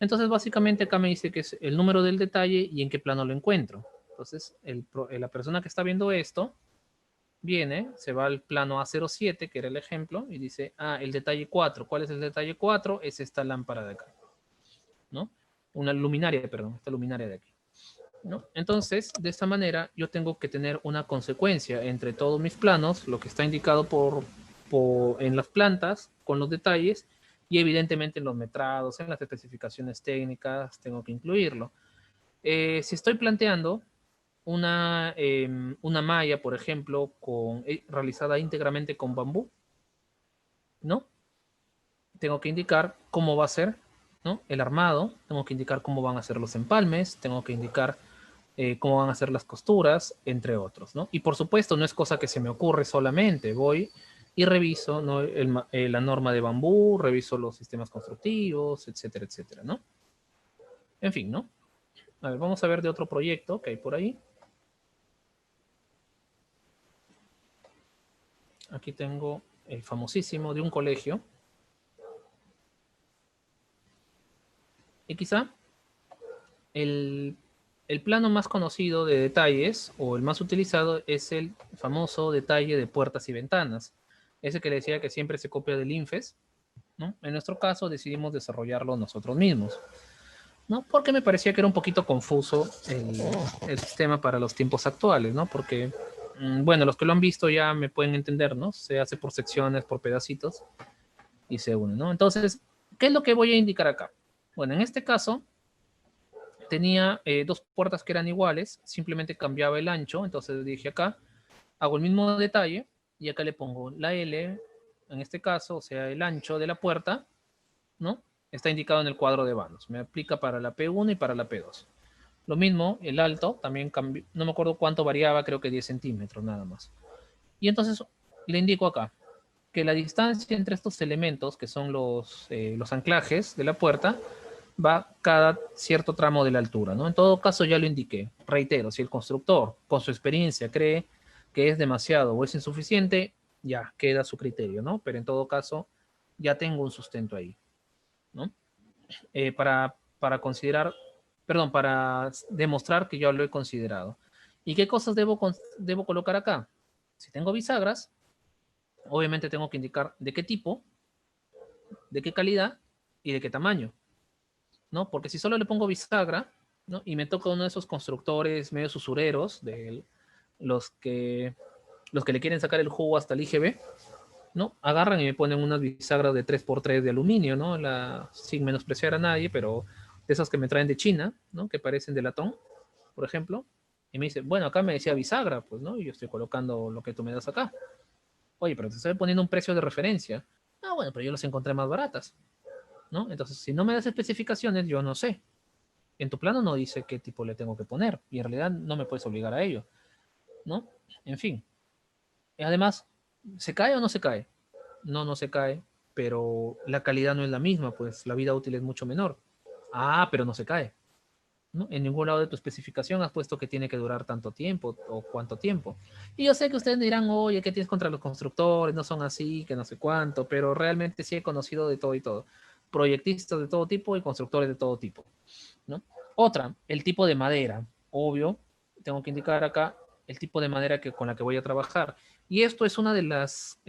Entonces, básicamente acá me dice que es el número del detalle y en qué plano lo encuentro. Entonces, la persona que está viendo esto viene, se va al plano A07, que era el ejemplo, y dice, el detalle 4. ¿Cuál es el detalle 4? Es esta lámpara de acá, ¿no? Una luminaria, perdón, esta luminaria de aquí, ¿no? Entonces, de esta manera, yo tengo que tener una consecuencia entre todos mis planos, lo que está indicado en las plantas, con los detalles, y evidentemente en los metrados, en las especificaciones técnicas, tengo que incluirlo. Si estoy planteando una malla, por ejemplo, realizada íntegramente con bambú, ¿no? Tengo que indicar cómo va a ser, ¿no? El armado, tengo que indicar cómo van a ser los empalmes, tengo que indicar cómo van a ser las costuras, entre otros, ¿no? Y por supuesto, no es cosa que se me ocurre solamente, voy y reviso, ¿no? La norma de bambú, reviso los sistemas constructivos, etcétera, etcétera, ¿no? En fin, ¿no? A ver, vamos a ver de otro proyecto que hay por ahí. Aquí tengo el famosísimo de un colegio. Y quizá el, el plano más conocido de detalles o el más utilizado es el famoso detalle de puertas y ventanas. Ese que le decía que siempre se copia del INFES, ¿no? En nuestro caso decidimos desarrollarlo nosotros mismos, ¿no? Porque me parecía que era un poquito confuso el sistema para los tiempos actuales, ¿no? Porque, bueno, los que lo han visto ya me pueden entender, ¿no? Se hace por secciones, por pedacitos y se une, ¿no? Entonces, ¿qué es lo que voy a indicar acá? Bueno, en este caso tenía dos puertas que eran iguales, simplemente cambiaba el ancho, entonces dije acá, hago el mismo detalle y acá le pongo la L, en este caso, o sea, el ancho de la puerta, ¿no? Está indicado en el cuadro de vanos. Me aplica para la P1 y para la P2. Lo mismo, el alto también cambió, no me acuerdo cuánto variaba, creo que 10 centímetros nada más. Y entonces le indico acá que la distancia entre estos elementos, que son los anclajes de la puerta, va cada cierto tramo de la altura, ¿no? En todo caso ya lo indiqué. Reitero, si el constructor con su experiencia cree que es demasiado o es insuficiente, ya queda a su criterio, ¿no? Pero en todo caso ya tengo un sustento ahí, ¿no? Para considerar, perdón, para demostrar que yo lo he considerado. ¿Y qué cosas debo colocar acá? Si tengo bisagras, obviamente tengo que indicar de qué tipo, de qué calidad y de qué tamaño, ¿no? Porque si solo le pongo bisagra, ¿no? Y me toca uno de esos constructores medio usureros, de los que, los que le quieren sacar el jugo hasta el IGB, ¿no? Agarran y me ponen unas bisagras de 3x3 de aluminio, ¿no? Sin menospreciar a nadie, pero de esas que me traen de China, ¿no? Que parecen de latón, por ejemplo. Y me dice, bueno, acá me decía bisagra, pues, ¿no? Y yo estoy colocando lo que tú me das acá. Oye, pero te estoy poniendo un precio de referencia. Ah, bueno, pero yo las encontré más baratas, ¿no? Entonces, si no me das especificaciones, yo no sé. En tu plano no dice qué tipo le tengo que poner y en realidad no me puedes obligar a ello, ¿no? En fin. Además, ¿se cae o no se cae? No, no se cae, pero la calidad no es la misma, pues la vida útil es mucho menor. Ah, pero no se cae, ¿no? En ningún lado de tu especificación has puesto que tiene que durar tanto tiempo o cuánto tiempo. Y yo sé que ustedes dirán, oye, ¿qué tienes contra los constructores? No son así, que no sé cuánto, pero realmente sí he conocido de todo y todo. Proyectistas de todo tipo y constructores de todo tipo, ¿no? Otra, el tipo de madera. Obvio, tengo que indicar acá el tipo de madera con la que voy a trabajar. Y esto es una de las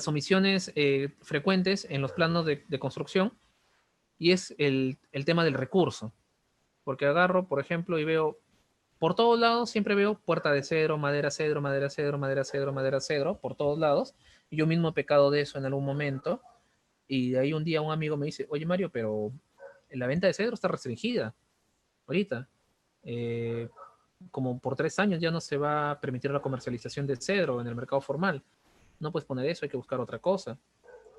omisiones frecuentes en los planos de construcción y es el tema del recurso. Porque agarro, por ejemplo, y veo, por todos lados siempre veo puerta de cedro, madera cedro, madera cedro, madera cedro, madera cedro, por todos lados. Y yo mismo he pecado de eso en algún momento. Y de ahí un día un amigo me dice, oye Mario, pero la venta de cedro está restringida ahorita. Eh, como por 3 años ya no se va a permitir la comercialización de cedro en el mercado formal. No puedes poner eso, hay que buscar otra cosa.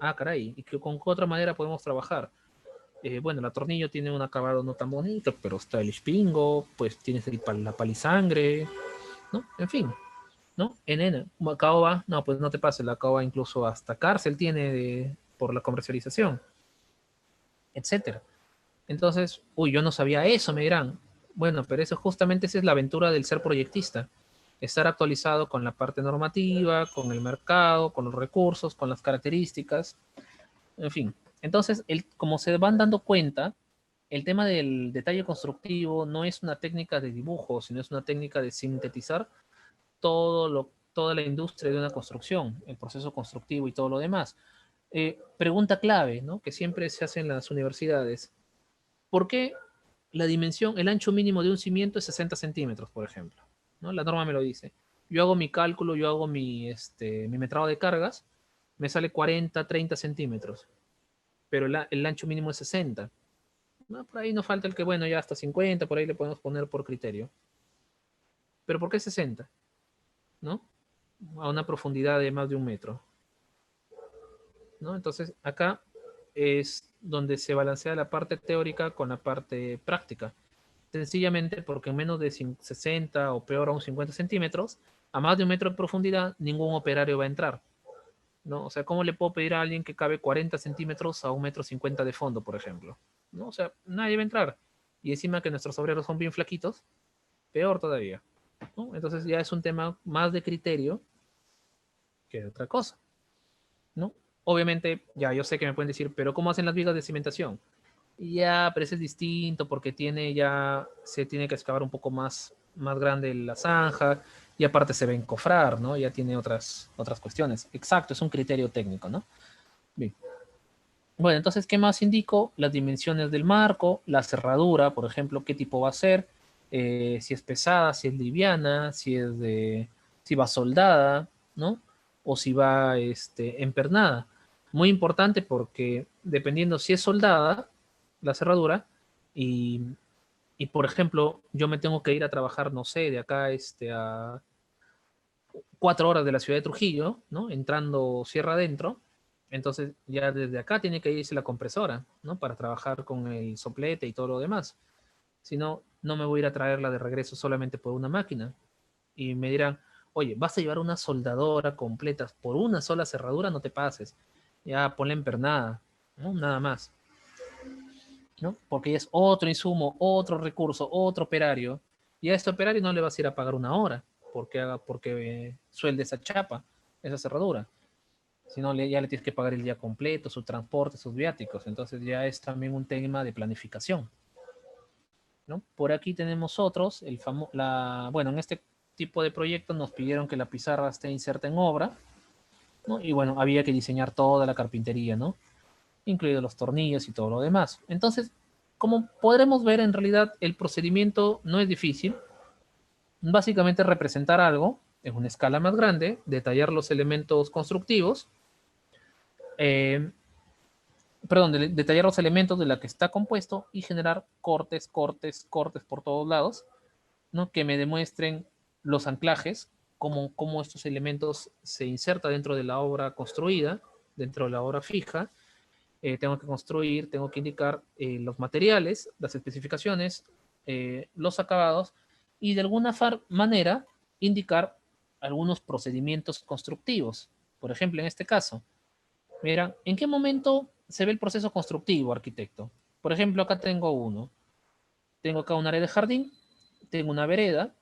Ah, caray, ¿y con qué otra madera podemos trabajar? Bueno, el atornillo tiene un acabado no tan bonito, pero está el espingo, pues tienes la palisangre, ¿no? En fin, ¿no? caoba, no, pues no te pases, la caoba incluso hasta cárcel tiene por la comercialización, etcétera. Entonces, uy, yo no sabía eso, me dirán. Bueno, pero eso justamente esa es la aventura del ser proyectista. Estar actualizado con la parte normativa, con el mercado, con los recursos, con las características, en fin. Entonces, como se van dando cuenta, el tema del detalle constructivo no es una técnica de dibujo, sino es una técnica de sintetizar toda la industria de una construcción, el proceso constructivo y todo lo demás. Pregunta clave, ¿no? Que siempre se hace en las universidades. ¿Por qué la dimensión, el ancho mínimo de un cimiento es 60 centímetros, por ejemplo? ¿No? La norma me lo dice. Yo hago mi cálculo, yo hago mi metrado de cargas, me sale 40, 30 centímetros, pero el ancho mínimo es 60. ¿no? Por ahí nos falta el que, bueno, ya hasta 50, por ahí le podemos poner por criterio. Pero ¿por qué 60? ¿No? A una profundidad de más de 1 metro. ¿No? Entonces, acá es donde se balancea la parte teórica con la parte práctica. Sencillamente porque en menos de 60 o peor aún 50 centímetros, a más de 1 metro de profundidad, ningún operario va a entrar. ¿No? O sea, ¿cómo le puedo pedir a alguien que cabe 40 centímetros a 1,50 m de fondo, por ejemplo? ¿No? O sea, nadie va a entrar. Y encima que nuestros obreros son bien flaquitos, peor todavía. ¿No? Entonces ya es un tema más de criterio que de otra cosa. ¿No? Obviamente, ya yo sé que me pueden decir, pero ¿cómo hacen las vigas de cimentación? Ya, pero ese es distinto porque se tiene que excavar un poco más grande la zanja y aparte se va a encofrar, ¿no? Ya tiene otras cuestiones. Exacto, es un criterio técnico, ¿no? Bien. Bueno, entonces, ¿qué más indico? Las dimensiones del marco, la cerradura, por ejemplo, qué tipo va a ser, si es pesada, si es liviana, si va soldada, ¿no? O si va empernada. Muy importante porque dependiendo si es soldada, la cerradura, y, y por ejemplo, yo me tengo que ir a trabajar, no sé, de acá a 4 horas de la ciudad de Trujillo, ¿no? Entrando sierra adentro. Entonces ya desde acá tiene que irse la compresora, ¿no? Para trabajar con el soplete y todo lo demás. Si no, no me voy a ir a traerla de regreso solamente por una máquina. Y me dirán, oye, vas a llevar una soldadora completa por una sola cerradura, no te pases. Ya ponle empernada, ¿no? Nada más, ¿no? Porque ya es otro insumo, otro recurso, otro operario. Y a este operario no le vas a ir a pagar una hora porque suelde esa chapa, esa cerradura. Si no, ya le tienes que pagar el día completo, su transporte, sus viáticos. Entonces ya es también un tema de planificación, ¿no? Por aquí tenemos otros. Bueno, en este tipo de proyectos nos pidieron que la pizarra esté inserta en obra, ¿no? Y bueno, había que diseñar toda la carpintería, ¿no? Incluidos los tornillos y todo lo demás. Entonces, como podremos ver, en realidad el procedimiento no es difícil. Básicamente representar algo en una escala más grande, detallar los elementos constructivos, eh, perdón, detallar los elementos de la que está compuesto y generar cortes, cortes, cortes por todos lados, ¿no? Que me demuestren los anclajes, cómo estos elementos se insertan dentro de la obra construida, dentro de la obra fija. Tengo que construir, tengo que indicar los materiales, las especificaciones, los acabados y de alguna manera indicar algunos procedimientos constructivos. Por ejemplo, en este caso, mira, ¿en qué momento se ve el proceso constructivo, arquitecto? Por ejemplo, acá tengo uno. Tengo acá un área de jardín, tengo una vereda,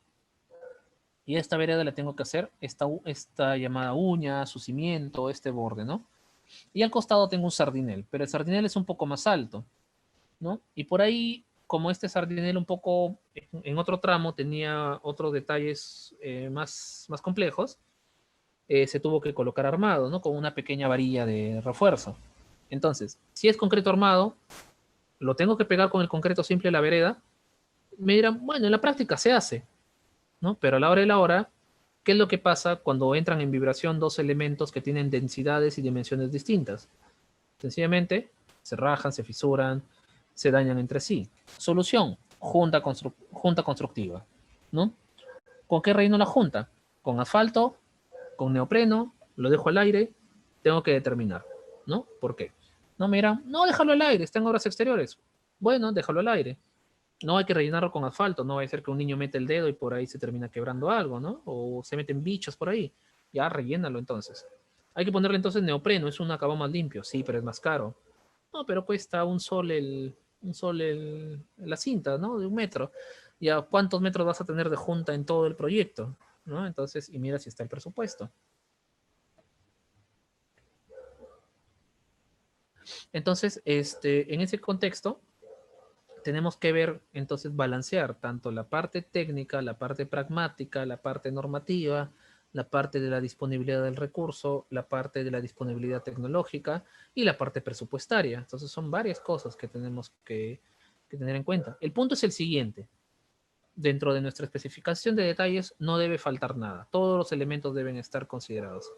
y esta vereda la tengo que hacer esta llamada uña, su cimiento, este borde, ¿no? Y al costado tengo un sardinel, pero el sardinel es un poco más alto, ¿no? Y por ahí, como este sardinel un poco en otro tramo tenía otros detalles más complejos, se tuvo que colocar armado, ¿no? Con una pequeña varilla de refuerzo. Entonces, si es concreto armado, lo tengo que pegar con el concreto simple a la vereda. Me dirán, bueno, en la práctica se hace, ¿no? Pero a la hora de la hora, ¿qué es lo que pasa cuando entran en vibración dos elementos que tienen densidades y dimensiones distintas? Sencillamente, se rajan, se fisuran, se dañan entre sí. Solución, junta constructiva, ¿no? ¿Con qué reino la junta? Con asfalto, con neopreno, lo dejo al aire, tengo que determinar, ¿no? ¿Por qué? No, mira, no, déjalo al aire, está en obras exteriores. Bueno, déjalo al aire. No hay que rellenarlo con asfalto, no va a ser que un niño mete el dedo y por ahí se termina quebrando algo, ¿no? O se meten bichos por ahí. Ya, rellénalo entonces. Hay que ponerle entonces neopreno, es un acabado más limpio, sí, pero es más caro. No, pero cuesta la cinta, ¿no? De 1 metro. Ya, ¿cuántos metros vas a tener de junta en todo el proyecto? ¿No? Entonces, y mira si está el presupuesto. Entonces, en ese contexto, tenemos que ver, entonces, balancear tanto la parte técnica, la parte pragmática, la parte normativa, la parte de la disponibilidad del recurso, la parte de la disponibilidad tecnológica y la parte presupuestaria. Entonces, son varias cosas que tenemos que tener en cuenta. El punto es el siguiente. Dentro de nuestra especificación de detalles no debe faltar nada. Todos los elementos deben estar considerados.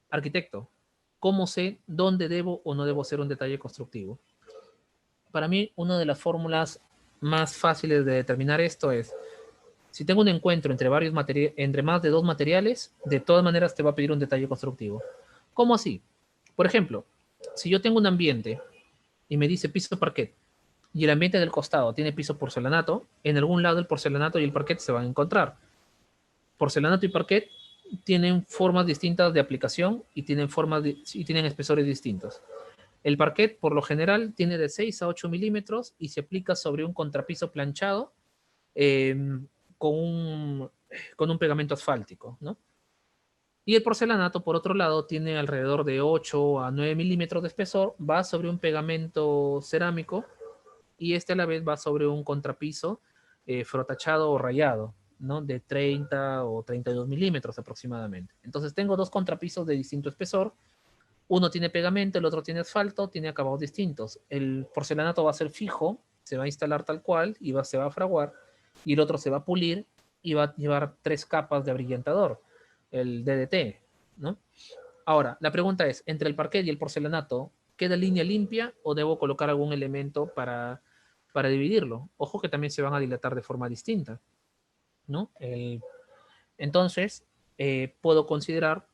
Arquitecto, ¿cómo sé dónde debo o no debo hacer un detalle constructivo? Para mí, una de las fórmulas más fáciles de determinar esto es, si tengo un encuentro entre más de dos materiales, de todas maneras te va a pedir un detalle constructivo. ¿Cómo así? Por ejemplo, si yo tengo un ambiente y me dice piso parquet, y el ambiente del costado tiene piso porcelanato, en algún lado el porcelanato y el parquet se van a encontrar. Porcelanato y parquet tienen formas distintas de aplicación y tienen espesores distintos. El parquet, por lo general, tiene de 6 a 8 milímetros y se aplica sobre un contrapiso planchado eh, con, un, con un pegamento asfáltico, ¿no? Y el porcelanato, por otro lado, tiene alrededor de 8 a 9 milímetros de espesor, va sobre un pegamento cerámico y este a la vez va sobre un contrapiso frotachado o rayado, ¿no? De 30 o 32 milímetros aproximadamente. Entonces tengo dos contrapisos de distinto espesor. Uno tiene pegamento, el otro tiene asfalto, tiene acabados distintos. El porcelanato va a ser fijo, se va a instalar tal cual y se va a fraguar, y el otro se va a pulir y va a llevar tres capas de abrillantador, el DDT, ¿no? Ahora, la pregunta es, entre el parquet y el porcelanato, ¿queda línea limpia o debo colocar algún elemento para dividirlo? Ojo que también se van a dilatar de forma distinta, ¿no? Entonces, puedo considerar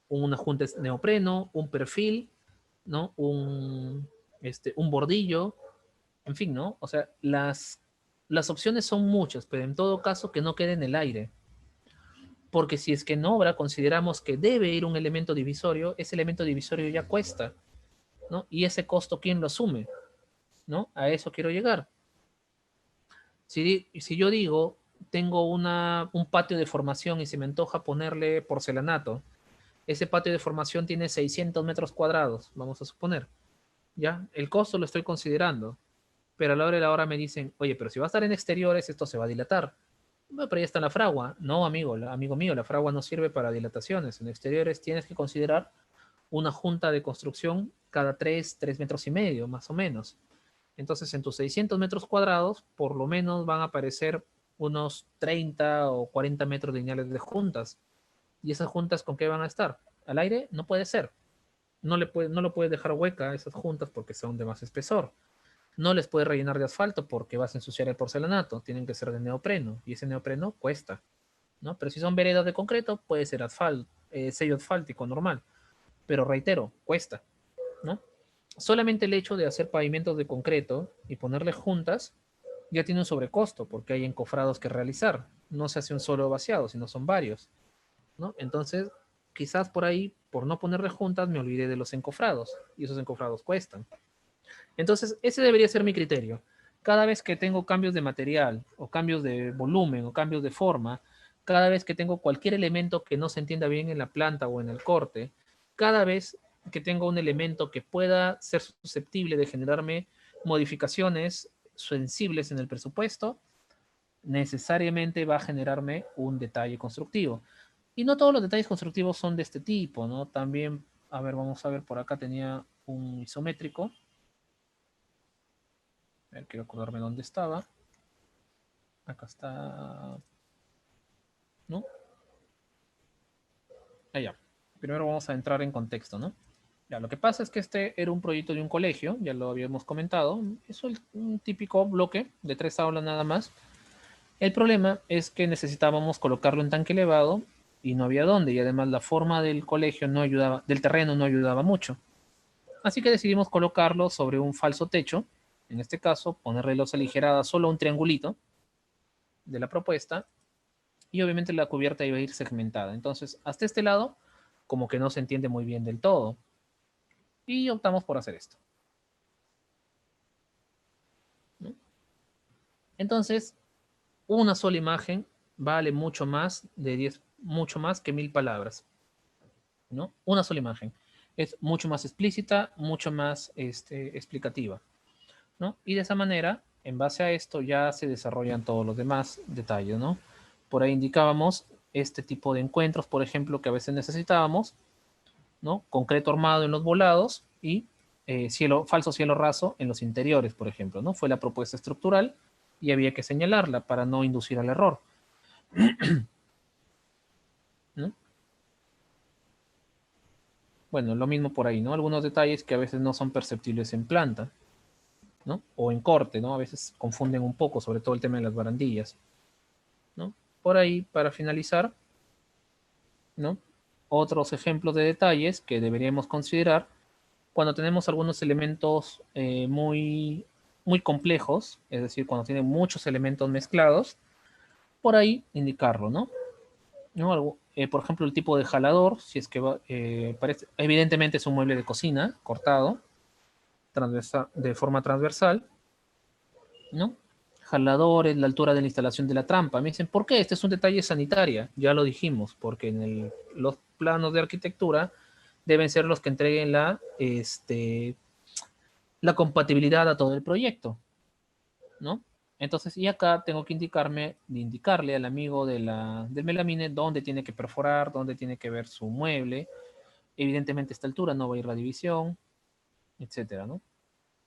un ajunte neopreno, un perfil, ¿no? Un bordillo, en fin, ¿no? O sea, las opciones son muchas, pero en todo caso que no quede en el aire. Porque si es que en obra consideramos que debe ir un elemento divisorio, ese elemento divisorio ya cuesta, ¿no? Y ese costo, ¿quién lo asume? ¿No? A eso quiero llegar. Si yo digo, tengo un patio de formación y se me antoja ponerle porcelanato, ese patio de formación tiene 600 metros cuadrados, vamos a suponer. ¿Ya? El costo lo estoy considerando, pero a la hora de la hora me dicen, oye, pero si va a estar en exteriores, esto se va a dilatar. Bueno, pero ya está la fragua. No, amigo mío, la fragua no sirve para dilataciones. En exteriores tienes que considerar una junta de construcción cada 3 metros y medio, más o menos. Entonces, en tus 600 metros cuadrados, por lo menos van a aparecer unos 30 o 40 metros lineales de juntas. ¿Y esas juntas con qué van a estar? ¿Al aire? No puede ser. No lo puedes dejar hueca a esas juntas porque son de más espesor. No les puedes rellenar de asfalto porque vas a ensuciar el porcelanato. Tienen que ser de neopreno y ese neopreno cuesta, ¿no? Pero si son veredas de concreto, puede ser sello asfáltico normal. Pero reitero, cuesta, ¿no? Solamente el hecho de hacer pavimentos de concreto y ponerle juntas ya tiene un sobrecosto porque hay encofrados que realizar. No se hace un solo vaciado, sino son varios, ¿no? Entonces, quizás por ahí, por no ponerle juntas, me olvidé de los encofrados y esos encofrados cuestan. Entonces, ese debería ser mi criterio. Cada vez que tengo cambios de material o cambios de volumen o cambios de forma, cada vez que tengo cualquier elemento que no se entienda bien en la planta o en el corte, cada vez que tengo un elemento que pueda ser susceptible de generarme modificaciones sensibles en el presupuesto, necesariamente va a generarme un detalle constructivo. Y no todos los detalles constructivos son de este tipo, ¿no? También, a ver, vamos a ver, por acá tenía un isométrico. A ver, quiero acordarme dónde estaba. Acá está, ¿no? Allá. Primero vamos a entrar en contexto, ¿no? Ya, lo que pasa es que este era un proyecto de un colegio, ya lo habíamos comentado. Es un típico bloque de 3 aulas nada más. El problema es que necesitábamos colocarlo en tanque elevado y no había dónde. Y además la forma del colegio no ayudaba, del terreno no ayudaba mucho. Así que decidimos colocarlo sobre un falso techo. En este caso, ponerle los aligeradas solo un triangulito de la propuesta y obviamente la cubierta iba a ir segmentada. Entonces, hasta este lado, como que no se entiende muy bien del todo. Y optamos por hacer esto, ¿no? Entonces, una sola imagen vale mucho más que 1000 palabras, ¿no? Una sola imagen. Es mucho más explícita, mucho más explicativa, ¿no? Y de esa manera, en base a esto, ya se desarrollan todos los demás detalles, ¿no? Por ahí indicábamos este tipo de encuentros, por ejemplo, que a veces necesitábamos, ¿no? Concreto armado en los volados y falso cielo raso en los interiores, por ejemplo, ¿no? Fue la propuesta estructural y había que señalarla para no inducir al error, ¿no? Bueno, lo mismo por ahí, ¿no? Algunos detalles que a veces no son perceptibles en planta. ¿no? O en corte, ¿no? A veces confunden un poco, sobre todo el tema de las barandillas, ¿no? Por ahí, para finalizar, ¿no? Otros ejemplos de detalles que deberíamos considerar cuando tenemos algunos elementos muy complejos, es decir, cuando tienen muchos elementos mezclados, por ahí indicarlo, ¿no? ¿No? Por ejemplo, el tipo de jalador, si es que evidentemente es un mueble de cocina cortado de forma transversal, ¿no? Jaladores, la altura de la instalación de la trampa. Me dicen, ¿por qué? Este es un detalle sanitaria. Ya lo dijimos, porque los planos de arquitectura deben ser los que entreguen la compatibilidad a todo el proyecto, ¿no? Entonces, y acá tengo que indicarle al amigo del melamine dónde tiene que perforar, dónde tiene que ver su mueble. Evidentemente, a esta altura no va a ir la división, etcétera, ¿no?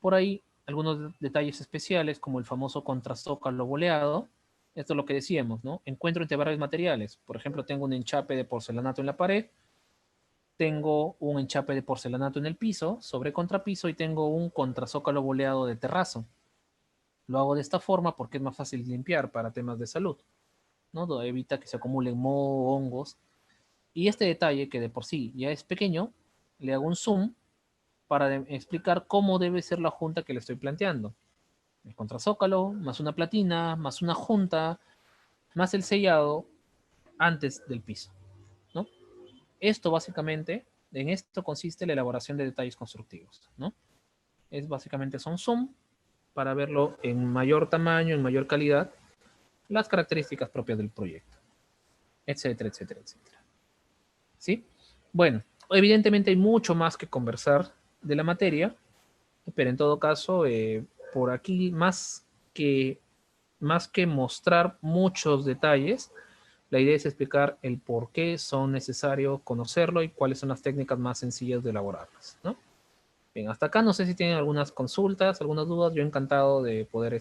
Por ahí, algunos detalles especiales, como el famoso contrazócalo boleado. Esto es lo que decíamos, ¿no? Encuentro entre varios materiales. Por ejemplo, tengo un enchape de porcelanato en la pared, tengo un enchape de porcelanato en el piso, sobre contrapiso, y tengo un contrazócalo boleado de terrazo. Lo hago de esta forma porque es más fácil limpiar para temas de salud, ¿no? Evita que se acumulen moho, hongos. Y este detalle, que de por sí ya es pequeño, le hago un zoom para explicar cómo debe ser la junta que le estoy planteando. El contrazócalo, más una platina, más una junta, más el sellado antes del piso, ¿no? Esto básicamente, en esto consiste la elaboración de detalles constructivos, ¿no? Es básicamente son zoom para verlo en mayor tamaño, en mayor calidad, las características propias del proyecto, etcétera, etcétera, etcétera. ¿Sí? Bueno, evidentemente hay mucho más que conversar de la materia, pero en todo caso, por aquí, más que mostrar muchos detalles, la idea es explicar el por qué son necesarios conocerlo y cuáles son las técnicas más sencillas de elaborarlas, ¿no? Bien, hasta acá no sé si tienen algunas consultas, algunas dudas, yo encantado de poder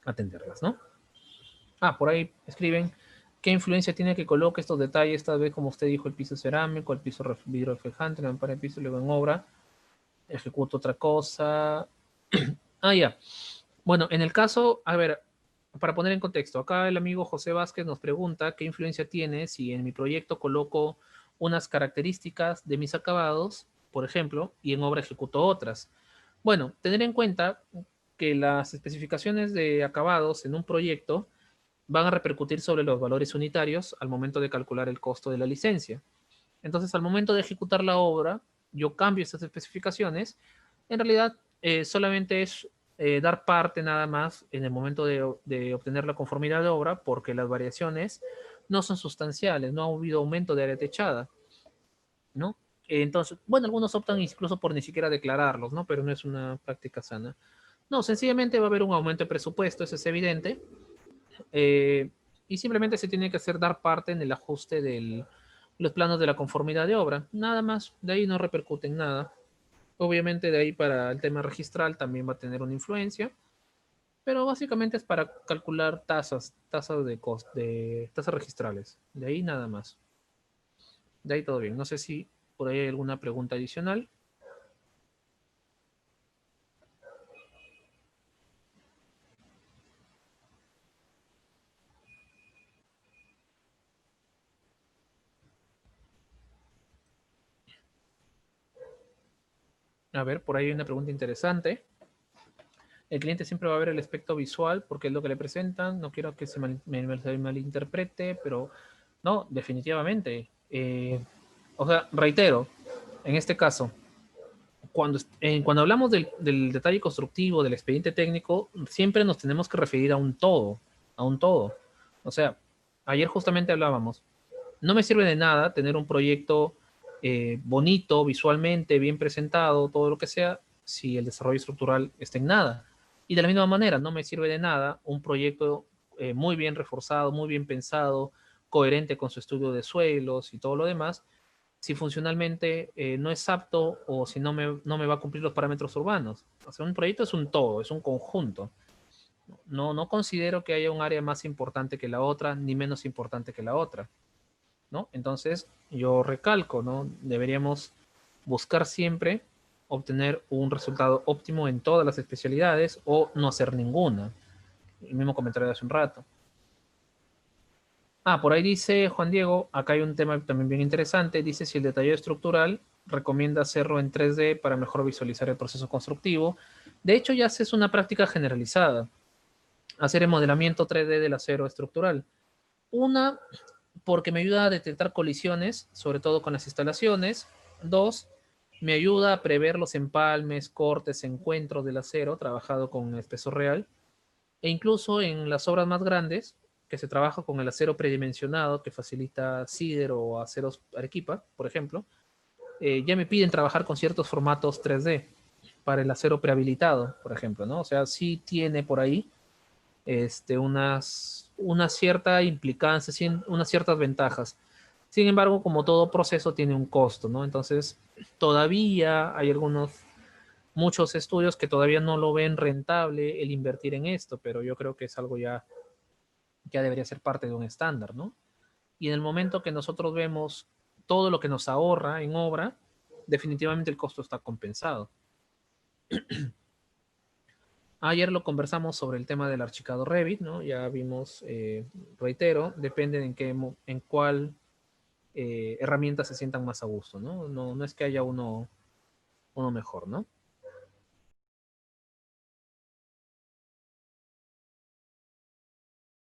atenderlas, ¿no? Ah, por ahí escriben, ¿qué influencia tiene que coloque estos detalles? Tal vez, como usted dijo, el piso cerámico, el piso vidrio reflejante, la para el piso, luego en obra, ejecuto otra cosa. Ah, ya. Bueno, en el caso, a ver, para poner en contexto, acá el amigo José Vázquez nos pregunta qué influencia tiene si en mi proyecto coloco unas características de mis acabados, por ejemplo, y en obra ejecuto otras. Bueno, tener en cuenta que las especificaciones de acabados en un proyecto van a repercutir sobre los valores unitarios al momento de calcular el costo de la licencia. Entonces, al momento de ejecutar la obra, yo cambio estas especificaciones. En realidad, solamente es dar parte nada más en el momento de obtener la conformidad de obra, porque las variaciones no son sustanciales, no ha habido aumento de área techada, ¿no? Entonces, bueno, algunos optan incluso por ni siquiera declararlos, ¿no? Pero no es una práctica sana. No, sencillamente va a haber un aumento de presupuesto, eso es evidente, eh, y simplemente se tiene que hacer dar parte en el ajuste de los planos de la conformidad de obra. Nada más, de ahí no repercute en nada. Obviamente de ahí para el tema registral también va a tener una influencia, pero básicamente es para calcular tasas de tasas registrales. De ahí nada más. De ahí todo bien. No sé si por ahí hay alguna pregunta adicional. A ver, por ahí hay una pregunta interesante. El cliente siempre va a ver el aspecto visual porque es lo que le presentan. No quiero que se malinterprete, pero no, definitivamente. O sea, reitero, en este caso, cuando hablamos del detalle constructivo, del expediente técnico, siempre nos tenemos que referir a un todo, a un todo. O sea, ayer justamente hablábamos, no me sirve de nada tener un proyecto bonito, visualmente, bien presentado, todo lo que sea, si el desarrollo estructural está en nada. Y de la misma manera, no me sirve de nada un proyecto muy bien reforzado, muy bien pensado, coherente con su estudio de suelos y todo lo demás, si funcionalmente no es apto o si no me va a cumplir los parámetros urbanos. O sea, un proyecto es un todo, es un conjunto. No considero que haya un área más importante que la otra, ni menos importante que la otra, ¿no? Entonces, yo recalco, ¿no? Deberíamos buscar siempre obtener un resultado óptimo en todas las especialidades o no hacer ninguna. El mismo comentario de hace un rato. Por ahí dice Juan Diego, acá hay un tema también bien interesante, dice si el detallado estructural recomienda hacerlo en 3D para mejor visualizar el proceso constructivo. De hecho, ya es una práctica generalizada, hacer el modelamiento 3D del acero estructural. Una, porque me ayuda a detectar colisiones, sobre todo con las instalaciones. Dos, me ayuda a prever los empalmes, cortes, encuentros del acero trabajado con espesor real. E incluso en las obras más grandes, que se trabaja con el acero predimensionado, que facilita Cider o aceros Arequipa, por ejemplo, ya me piden trabajar con ciertos formatos 3D para el acero prehabilitado, por ejemplo, ¿no? O sea, sí tiene por ahí una cierta implicancia, unas ciertas ventajas. Sin embargo, como todo proceso tiene un costo, ¿no? Entonces, todavía hay muchos estudios que todavía no lo ven rentable el invertir en esto, pero yo creo que es algo ya debería ser parte de un estándar, ¿no? Y en el momento que nosotros vemos todo lo que nos ahorra en obra, definitivamente el costo está compensado. Ayer lo conversamos sobre el tema del archicado Revit, ¿no? Ya vimos, reitero, depende en cuál herramienta se sientan más a gusto, ¿no? No es que haya uno mejor, ¿no?